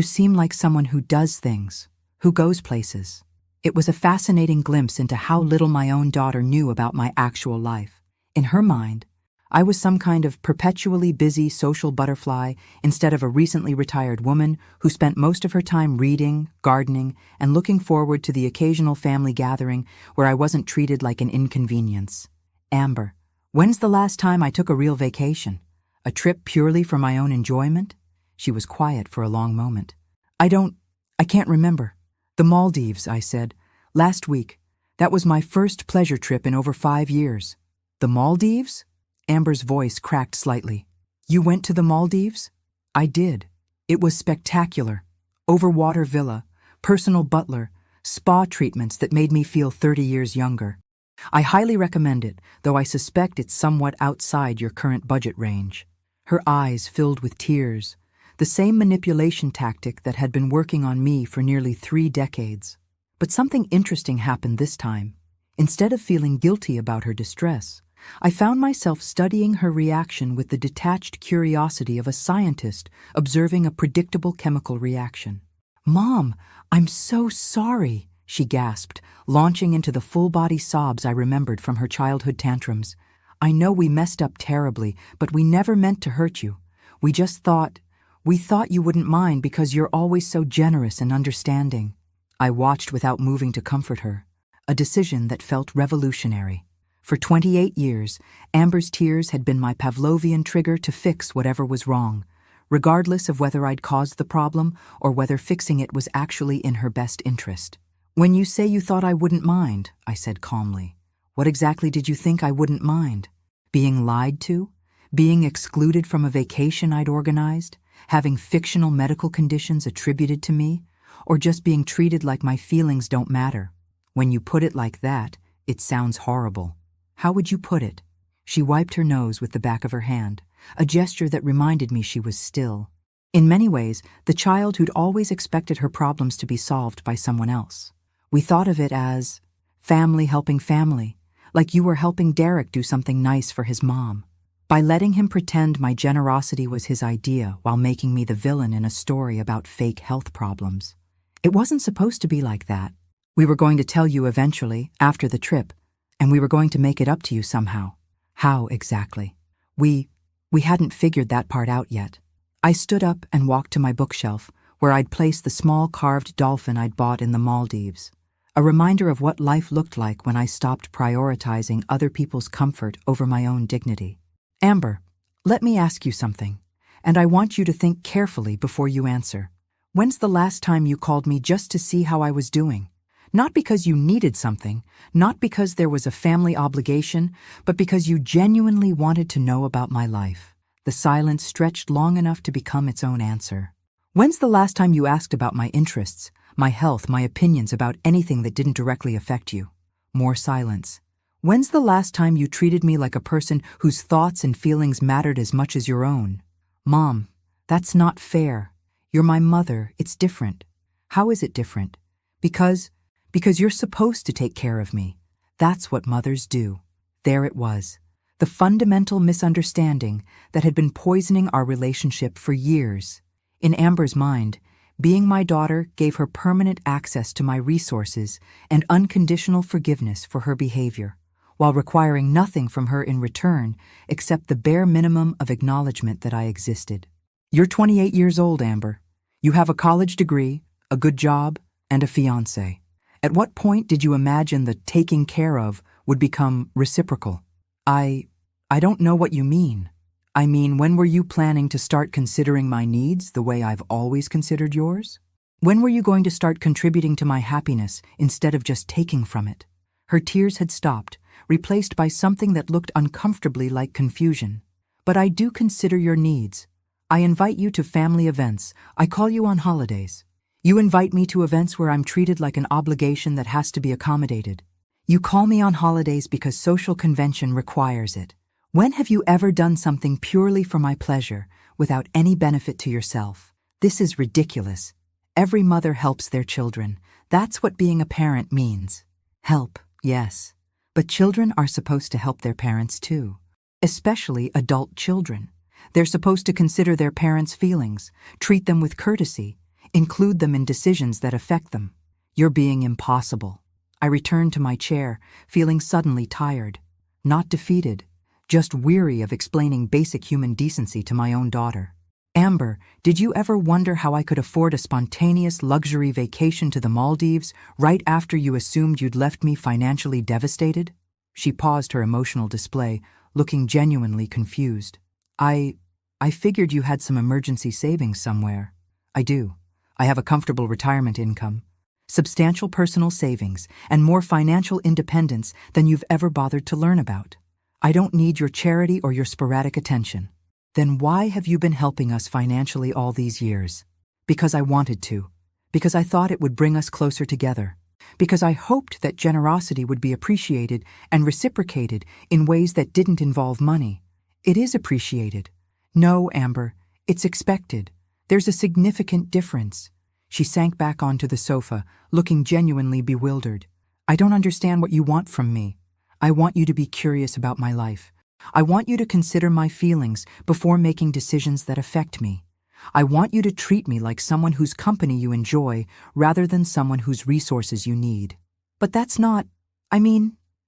seem like someone who does things, who goes places. It was a fascinating glimpse into how little my own daughter knew about my actual life. In her mind, I was some kind of perpetually busy social butterfly instead of a recently retired woman who spent most of her time reading, gardening, and looking forward to the occasional family gathering where I wasn't treated like an inconvenience. Amber, when's the last time I took a real vacation? A trip purely for my own enjoyment? She was quiet for a long moment. I can't remember. The Maldives, I said. Last week. That was my first pleasure trip in over 5 years. The Maldives? Amber's voice cracked slightly. You went to the Maldives? I did. It was spectacular. Overwater villa, personal butler, spa treatments that made me feel 30 years younger. I highly recommend it, though I suspect it's somewhat outside your current budget range. Her eyes filled with tears. The same manipulation tactic that had been working on me for nearly 3 decades. But something interesting happened this time. Instead of feeling guilty about her distress, I found myself studying her reaction with the detached curiosity of a scientist observing a predictable chemical reaction. Mom, I'm so sorry, she gasped, launching into the full-body sobs I remembered from her childhood tantrums. I know we messed up terribly, but we never meant to hurt you. We thought you wouldn't mind because you're always so generous and understanding. I watched without moving to comfort her. a decision that felt revolutionary. For 28 years, Amber's tears had been my Pavlovian trigger to fix whatever was wrong, regardless of whether I'd caused the problem or whether fixing it was actually in her best interest. "When you say you thought I wouldn't mind," I said calmly, "what exactly did you think I wouldn't mind? Being lied to? Being excluded from a vacation I'd organized? Having fictional medical conditions attributed to me? Or just being treated like my feelings don't matter? When you put it like that, it sounds horrible. How would you put it?" She wiped her nose with the back of her hand, a gesture that reminded me she was still. In many ways, the child who'd always expected her problems to be solved by someone else. We thought of it as family helping family, like you were helping Derek do something nice for his mom. By letting him pretend my generosity was his idea while making me the villain in a story about fake health problems. It wasn't supposed to be like that. We were going to tell you eventually, after the trip, and we were going to make it up to you somehow. How exactly? We hadn't figured that part out yet. I stood up and walked to my bookshelf, where I'd placed the small carved dolphin I'd bought in the Maldives, a reminder of what life looked like when I stopped prioritizing other people's comfort over my own dignity. "Amber, let me ask you something, and I want you to think carefully before you answer. When's the last time you called me just to see how I was doing? Not because you needed something, not because there was a family obligation, but because you genuinely wanted to know about my life." The silence stretched long enough to become its own answer. "When's the last time you asked about my interests, my health, my opinions about anything that didn't directly affect you?" More silence. "When's the last time you treated me like a person whose thoughts and feelings mattered as much as your own?" "Mom, that's not fair. You're my mother. It's different." "How is it different?" Because you're supposed to take care of me. That's what mothers do." There it was, the fundamental misunderstanding that had been poisoning our relationship for years. In Amber's mind, being my daughter gave her permanent access to my resources and unconditional forgiveness for her behavior, while requiring nothing from her in return except the bare minimum of acknowledgement that I existed. "You're 28 years old, Amber. You have a college degree, a good job, and a fiancé. At what point did you imagine the taking care of would become reciprocal?" I don't know what you mean. I mean, when were you planning to start considering my needs the way I've always considered yours? When were you going to start contributing to my happiness instead of just taking from it?" Her tears had stopped, replaced by something that looked uncomfortably like confusion. "But I do consider your needs. I invite you to family events. I call you on holidays. You invite me to events where I'm treated like an obligation that has to be accommodated. You call me on holidays because social convention requires it. When have you ever done something purely for my pleasure, without any benefit to yourself? This is ridiculous. Every mother helps their children. That's what being a parent means. Help, yes. But children are supposed to help their parents too. Especially adult children. They're supposed to consider their parents' feelings, treat them with courtesy, include them in decisions that affect them. You're being impossible." I returned to my chair, feeling suddenly tired. Not defeated, just weary of explaining basic human decency to my own daughter. "Amber, did you ever wonder how I could afford a spontaneous luxury vacation to the Maldives right after you assumed you'd left me financially devastated?" She paused her emotional display, looking genuinely confused. I figured you had some emergency savings somewhere." "I do. I have a comfortable retirement income, substantial personal savings, and more financial independence than you've ever bothered to learn about. I don't need your charity or your sporadic attention." "Then why have you been helping us financially all these years?" "Because I wanted to. Because I thought it would bring us closer together. Because I hoped that generosity would be appreciated and reciprocated in ways that didn't involve money. It is appreciated." "No, Amber, it's expected. There's a significant difference." She sank back onto the sofa, looking genuinely bewildered. "I don't understand what you want from me. I want you to be curious about my life. I want you to consider my feelings before making decisions that affect me. I want you to treat me like someone whose company you enjoy rather than someone whose resources you need." "But that's not,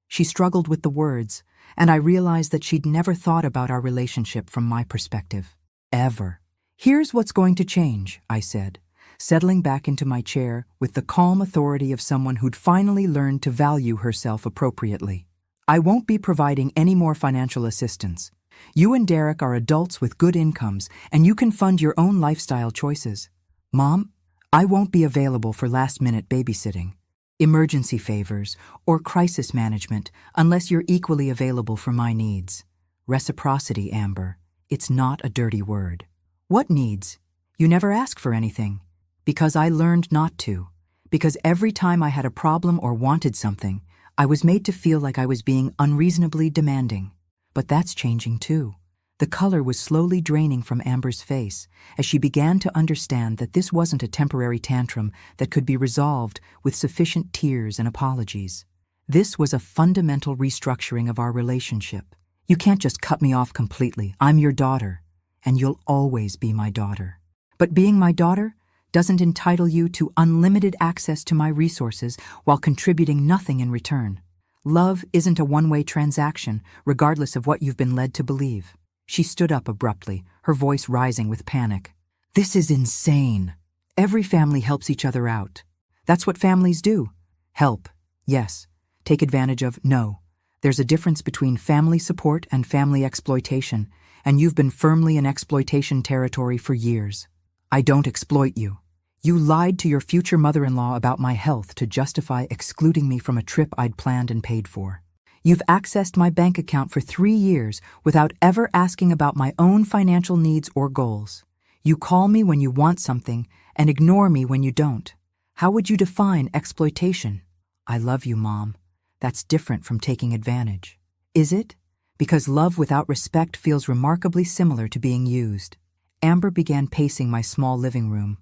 She struggled with the words, and I realized that she'd never thought about our relationship from my perspective. Ever. "Here's what's going to change," I said. settling back into my chair with the calm authority of someone who'd finally learned to value herself appropriately. I won't be providing any more financial assistance. You and Derek are adults with good incomes, and you can fund your own lifestyle choices. Mom, I won't be available for last-minute babysitting, emergency favors, or crisis management unless you're equally available for my needs. Reciprocity, Amber. It's not a dirty word. What needs? You never ask for anything. Because I learned not to. Because every time I had a problem or wanted something, I was made to feel like I was being unreasonably demanding. But that's changing too. The color was slowly draining from Amber's face as she began to understand that this wasn't a temporary tantrum that could be resolved with sufficient tears and apologies. This was a fundamental restructuring of our relationship. You can't just cut me off completely. I'm your daughter, and you'll always be my daughter. But being my daughter doesn't entitle you to unlimited access to my resources while contributing nothing in return. Love isn't a one-way transaction, regardless of what you've been led to believe. She stood up abruptly, her voice rising with panic. This is insane. Every family helps each other out. That's what families do. Help, yes. Take advantage of, no. There's a difference between family support and family exploitation, and you've been firmly in exploitation territory for years. I don't exploit you. You lied to your future mother-in-law about my health to justify excluding me from a trip I'd planned and paid for. You've accessed my bank account for 3 years without ever asking about my own financial needs or goals. You call me when you want something and ignore me when you don't. How would you define exploitation? I love you, Mom. That's different from taking advantage. Is it? Because love without respect feels remarkably similar to being used. Amber began pacing my small living room,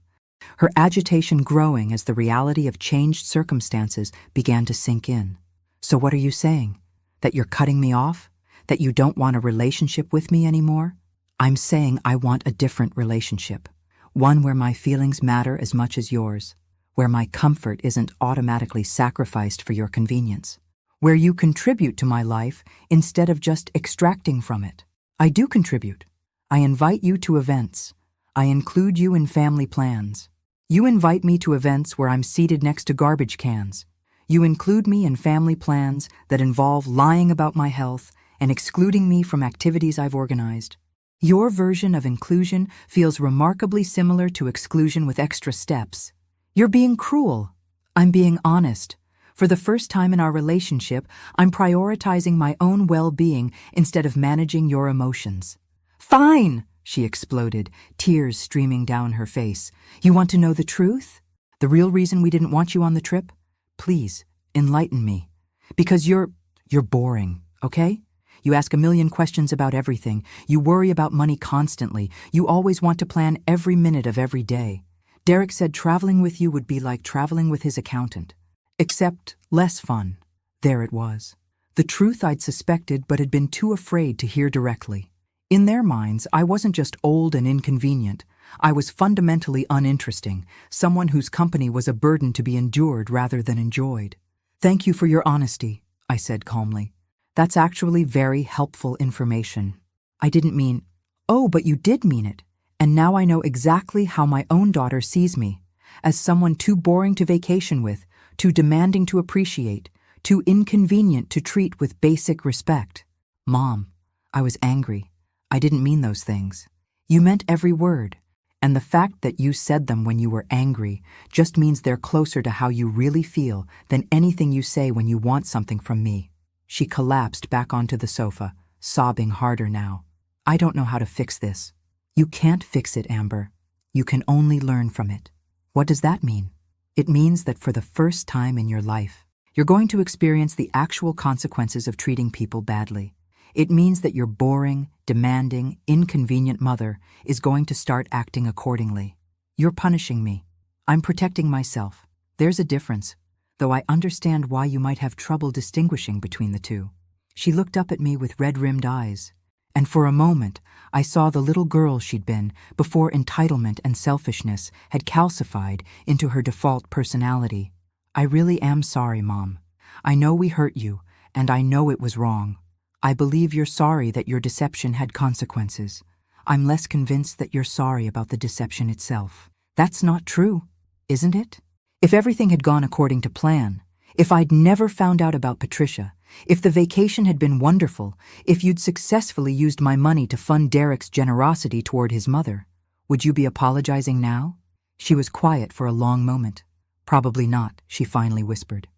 her agitation growing as the reality of changed circumstances began to sink in. So what are you saying? That you're cutting me off? That you don't want a relationship with me anymore? I'm saying I want a different relationship. One where my feelings matter as much as yours. Where my comfort isn't automatically sacrificed for your convenience. Where you contribute to my life instead of just extracting from it. I do contribute. I invite you to events. I include you in family plans. You invite me to events where I'm seated next to garbage cans. You include me in family plans that involve lying about my health and excluding me from activities I've organized. Your version of inclusion feels remarkably similar to exclusion with extra steps. You're being cruel. I'm being honest. For the first time in our relationship, I'm prioritizing my own well-being instead of managing your emotions. Fine, she exploded, tears streaming down her face. You want to know the truth? The real reason we didn't want you on the trip? Please, enlighten me. Because you're boring, okay? You ask a million questions about everything. You worry about money constantly. You always want to plan every minute of every day. Derek said traveling with you would be like traveling with his accountant. Except less fun. There it was. The truth I'd suspected but had been too afraid to hear directly. In their minds, I wasn't just old and inconvenient. I was fundamentally uninteresting, someone whose company was a burden to be endured rather than enjoyed. Thank you for your honesty, I said calmly. That's actually very helpful information. I didn't mean, oh, but you did mean it. And now I know exactly how my own daughter sees me, as someone too boring to vacation with, too demanding to appreciate, too inconvenient to treat with basic respect. Mom, I was angry. I didn't mean those things. You meant every word, and the fact that you said them when you were angry just means they're closer to how you really feel than anything you say when you want something from me. She collapsed back onto the sofa, sobbing harder now. I don't know how to fix this. You can't fix it, Amber. You can only learn from it. What does that mean? It means that for the first time in your life, you're going to experience the actual consequences of treating people badly. It means that your boring, demanding, inconvenient mother is going to start acting accordingly. You're punishing me. I'm protecting myself. There's a difference, though I understand why you might have trouble distinguishing between the two. She looked up at me with red-rimmed eyes, and for a moment I saw the little girl she'd been before entitlement and selfishness had calcified into her default personality. I really am sorry, Mom. I know we hurt you, and I know it was wrong. I believe you're sorry that your deception had consequences. I'm less convinced that you're sorry about the deception itself. That's not true, isn't it? If everything had gone according to plan, if I'd never found out about Patricia, if the vacation had been wonderful, if you'd successfully used my money to fund Derek's generosity toward his mother, would you be apologizing now? She was quiet for a long moment. Probably not, she finally whispered.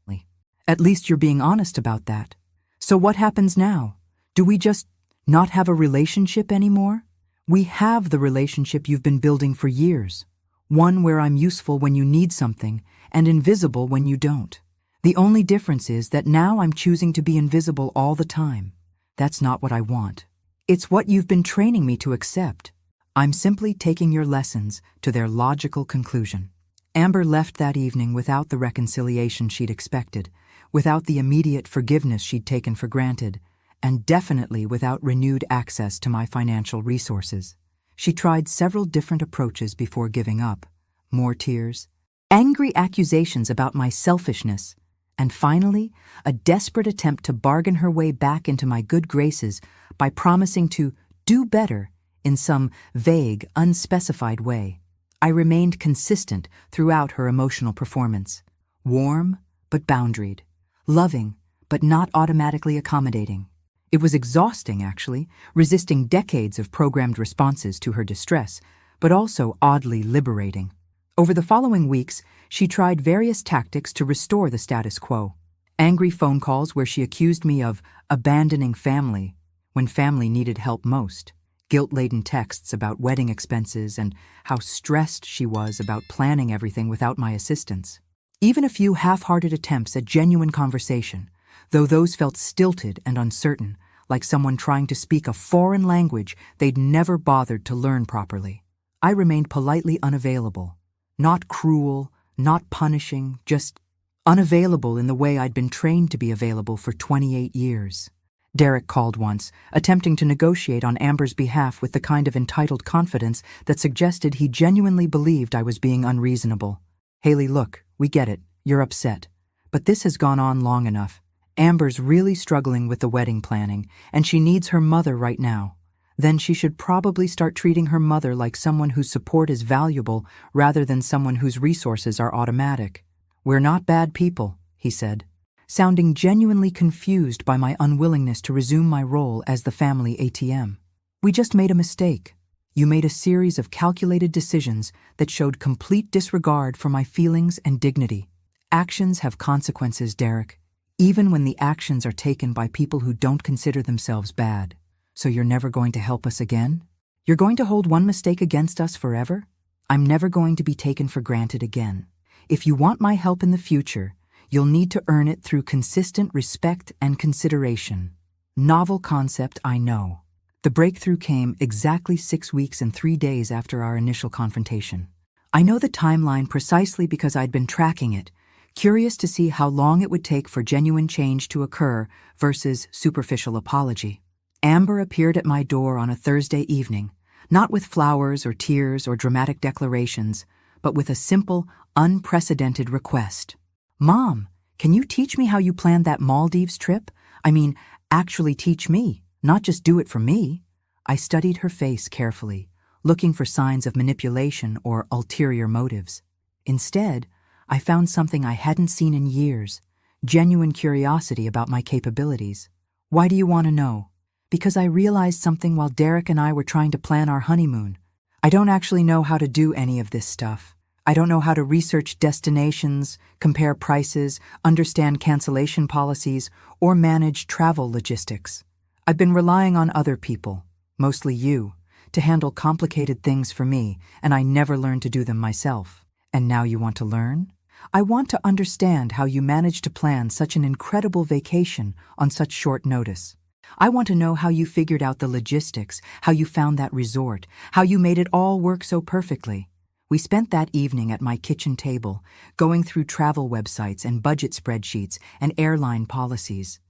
At least you're being honest about that. So what happens now? Do we just not have a relationship anymore? We have the relationship you've been building for years. One where I'm useful when you need something and invisible when you don't. The only difference is that now I'm choosing to be invisible all the time. That's not what I want. It's what you've been training me to accept. I'm simply taking your lessons to their logical conclusion. Amber left that evening without the reconciliation she'd expected, without the immediate forgiveness she'd taken for granted, and definitely without renewed access to my financial resources. She tried several different approaches before giving up. More tears, angry accusations about my selfishness, and finally, a desperate attempt to bargain her way back into my good graces by promising to do better in some vague, unspecified way. I remained consistent throughout her emotional performance. Warm, but boundaried. Loving, but not automatically accommodating. It was exhausting, actually, resisting decades of programmed responses to her distress, but also oddly liberating. Over the following weeks, she tried various tactics to restore the status quo. Angry phone calls where she accused me of abandoning family when family needed help most. Guilt-laden texts about wedding expenses and how stressed she was about planning everything without my assistance. Even a few half-hearted attempts at genuine conversation, though those felt stilted and uncertain, like someone trying to speak a foreign language they'd never bothered to learn properly. I remained politely unavailable. Not cruel, not punishing, just unavailable in the way I'd been trained to be available for 28 years. Derek called once, attempting to negotiate on Amber's behalf with the kind of entitled confidence that suggested he genuinely believed I was being unreasonable. Haley, look, we get it. You're upset. But this has gone on long enough. Amber's really struggling with the wedding planning, and she needs her mother right now. Then she should probably start treating her mother like someone whose support is valuable rather than someone whose resources are automatic. We're not bad people, he said, sounding genuinely confused by my unwillingness to resume my role as the family ATM. We just made a mistake. You made a series of calculated decisions that showed complete disregard for my feelings and dignity. Actions have consequences, Derek, even when the actions are taken by people who don't consider themselves bad. So you're never going to help us again? You're going to hold one mistake against us forever? I'm never going to be taken for granted again. If you want my help in the future, you'll need to earn it through consistent respect and consideration. Novel concept, I know. The breakthrough came exactly 6 weeks and 3 days after our initial confrontation. I know the timeline precisely because I'd been tracking it, curious to see how long it would take for genuine change to occur versus superficial apology. Amber appeared at my door on a Thursday evening, not with flowers or tears or dramatic declarations, but with a simple, unprecedented request. Mom, can you teach me how you planned that Maldives trip? I mean, actually teach me, not just do it for me. I studied her face carefully, looking for signs of manipulation or ulterior motives. Instead, I found something I hadn't seen in years, genuine curiosity about my capabilities. Why do you want to know? Because I realized something while Derek and I were trying to plan our honeymoon. I don't actually know how to do any of this stuff. I don't know how to research destinations, compare prices, understand cancellation policies, or manage travel logistics. I've been relying on other people, mostly you, to handle complicated things for me, and I never learned to do them myself. And now you want to learn? I want to understand how you managed to plan such an incredible vacation on such short notice. I want to know how you figured out the logistics, how you found that resort, how you made it all work so perfectly. We spent that evening at my kitchen table, going through travel websites and budget spreadsheets and airline policies.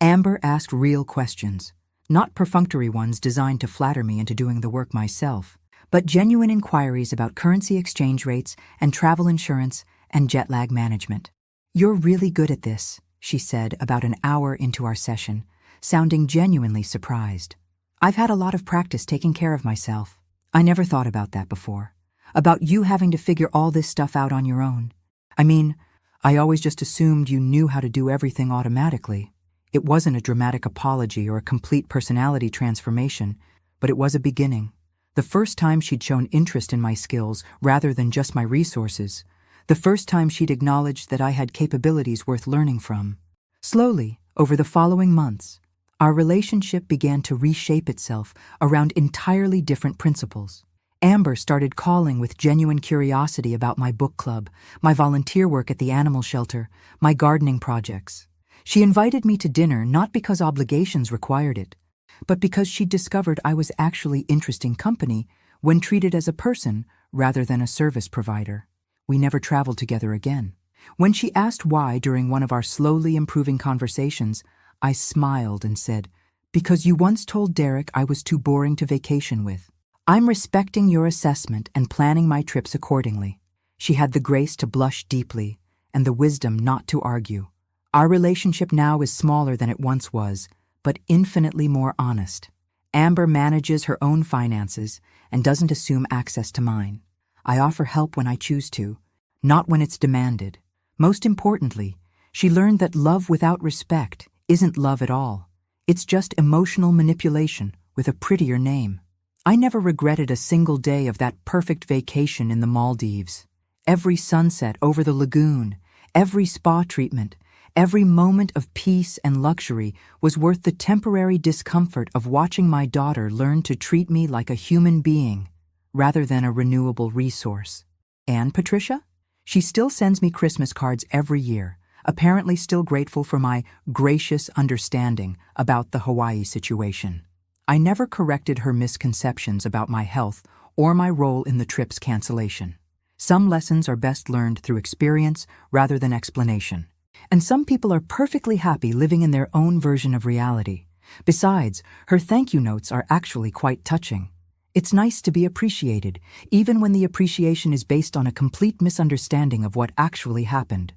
Amber asked real questions, not perfunctory ones designed to flatter me into doing the work myself, but genuine inquiries about currency exchange rates and travel insurance and jet lag management. You're really good at this, she said about an hour into our session, sounding genuinely surprised. I've had a lot of practice taking care of myself. I never thought about that before. about you having to figure all this stuff out on your own. I mean, I always just assumed you knew how to do everything automatically. It wasn't a dramatic apology or a complete personality transformation, but it was a beginning. The first time she'd shown interest in my skills rather than just my resources. The first time she'd acknowledged that I had capabilities worth learning from. Slowly, over the following months, our relationship began to reshape itself around entirely different principles. Amber started calling with genuine curiosity about my book club, my volunteer work at the animal shelter, my gardening projects. She invited me to dinner not because obligations required it, but because she discovered I was actually interesting company when treated as a person rather than a service provider. We never traveled together again. When she asked why during one of our slowly improving conversations, I smiled and said, "Because you once told Derek I was too boring to vacation with. I'm respecting your assessment and planning my trips accordingly." She had the grace to blush deeply and the wisdom not to argue. Our relationship now is smaller than it once was, but infinitely more honest. Amber manages her own finances and doesn't assume access to mine. I offer help when I choose to, not when it's demanded. Most importantly, she learned that love without respect isn't love at all. It's just emotional manipulation with a prettier name. I never regretted a single day of that perfect vacation in the Maldives. Every sunset over the lagoon, every spa treatment, every moment of peace and luxury was worth the temporary discomfort of watching my daughter learn to treat me like a human being rather than a renewable resource. And Patricia? She still sends me Christmas cards every year, apparently still grateful for my gracious understanding about the Hawaii situation. I never corrected her misconceptions about my health or my role in the trip's cancellation. Some lessons are best learned through experience rather than explanation. And some people are perfectly happy living in their own version of reality. Besides, her thank you notes are actually quite touching. It's nice to be appreciated, even when the appreciation is based on a complete misunderstanding of what actually happened.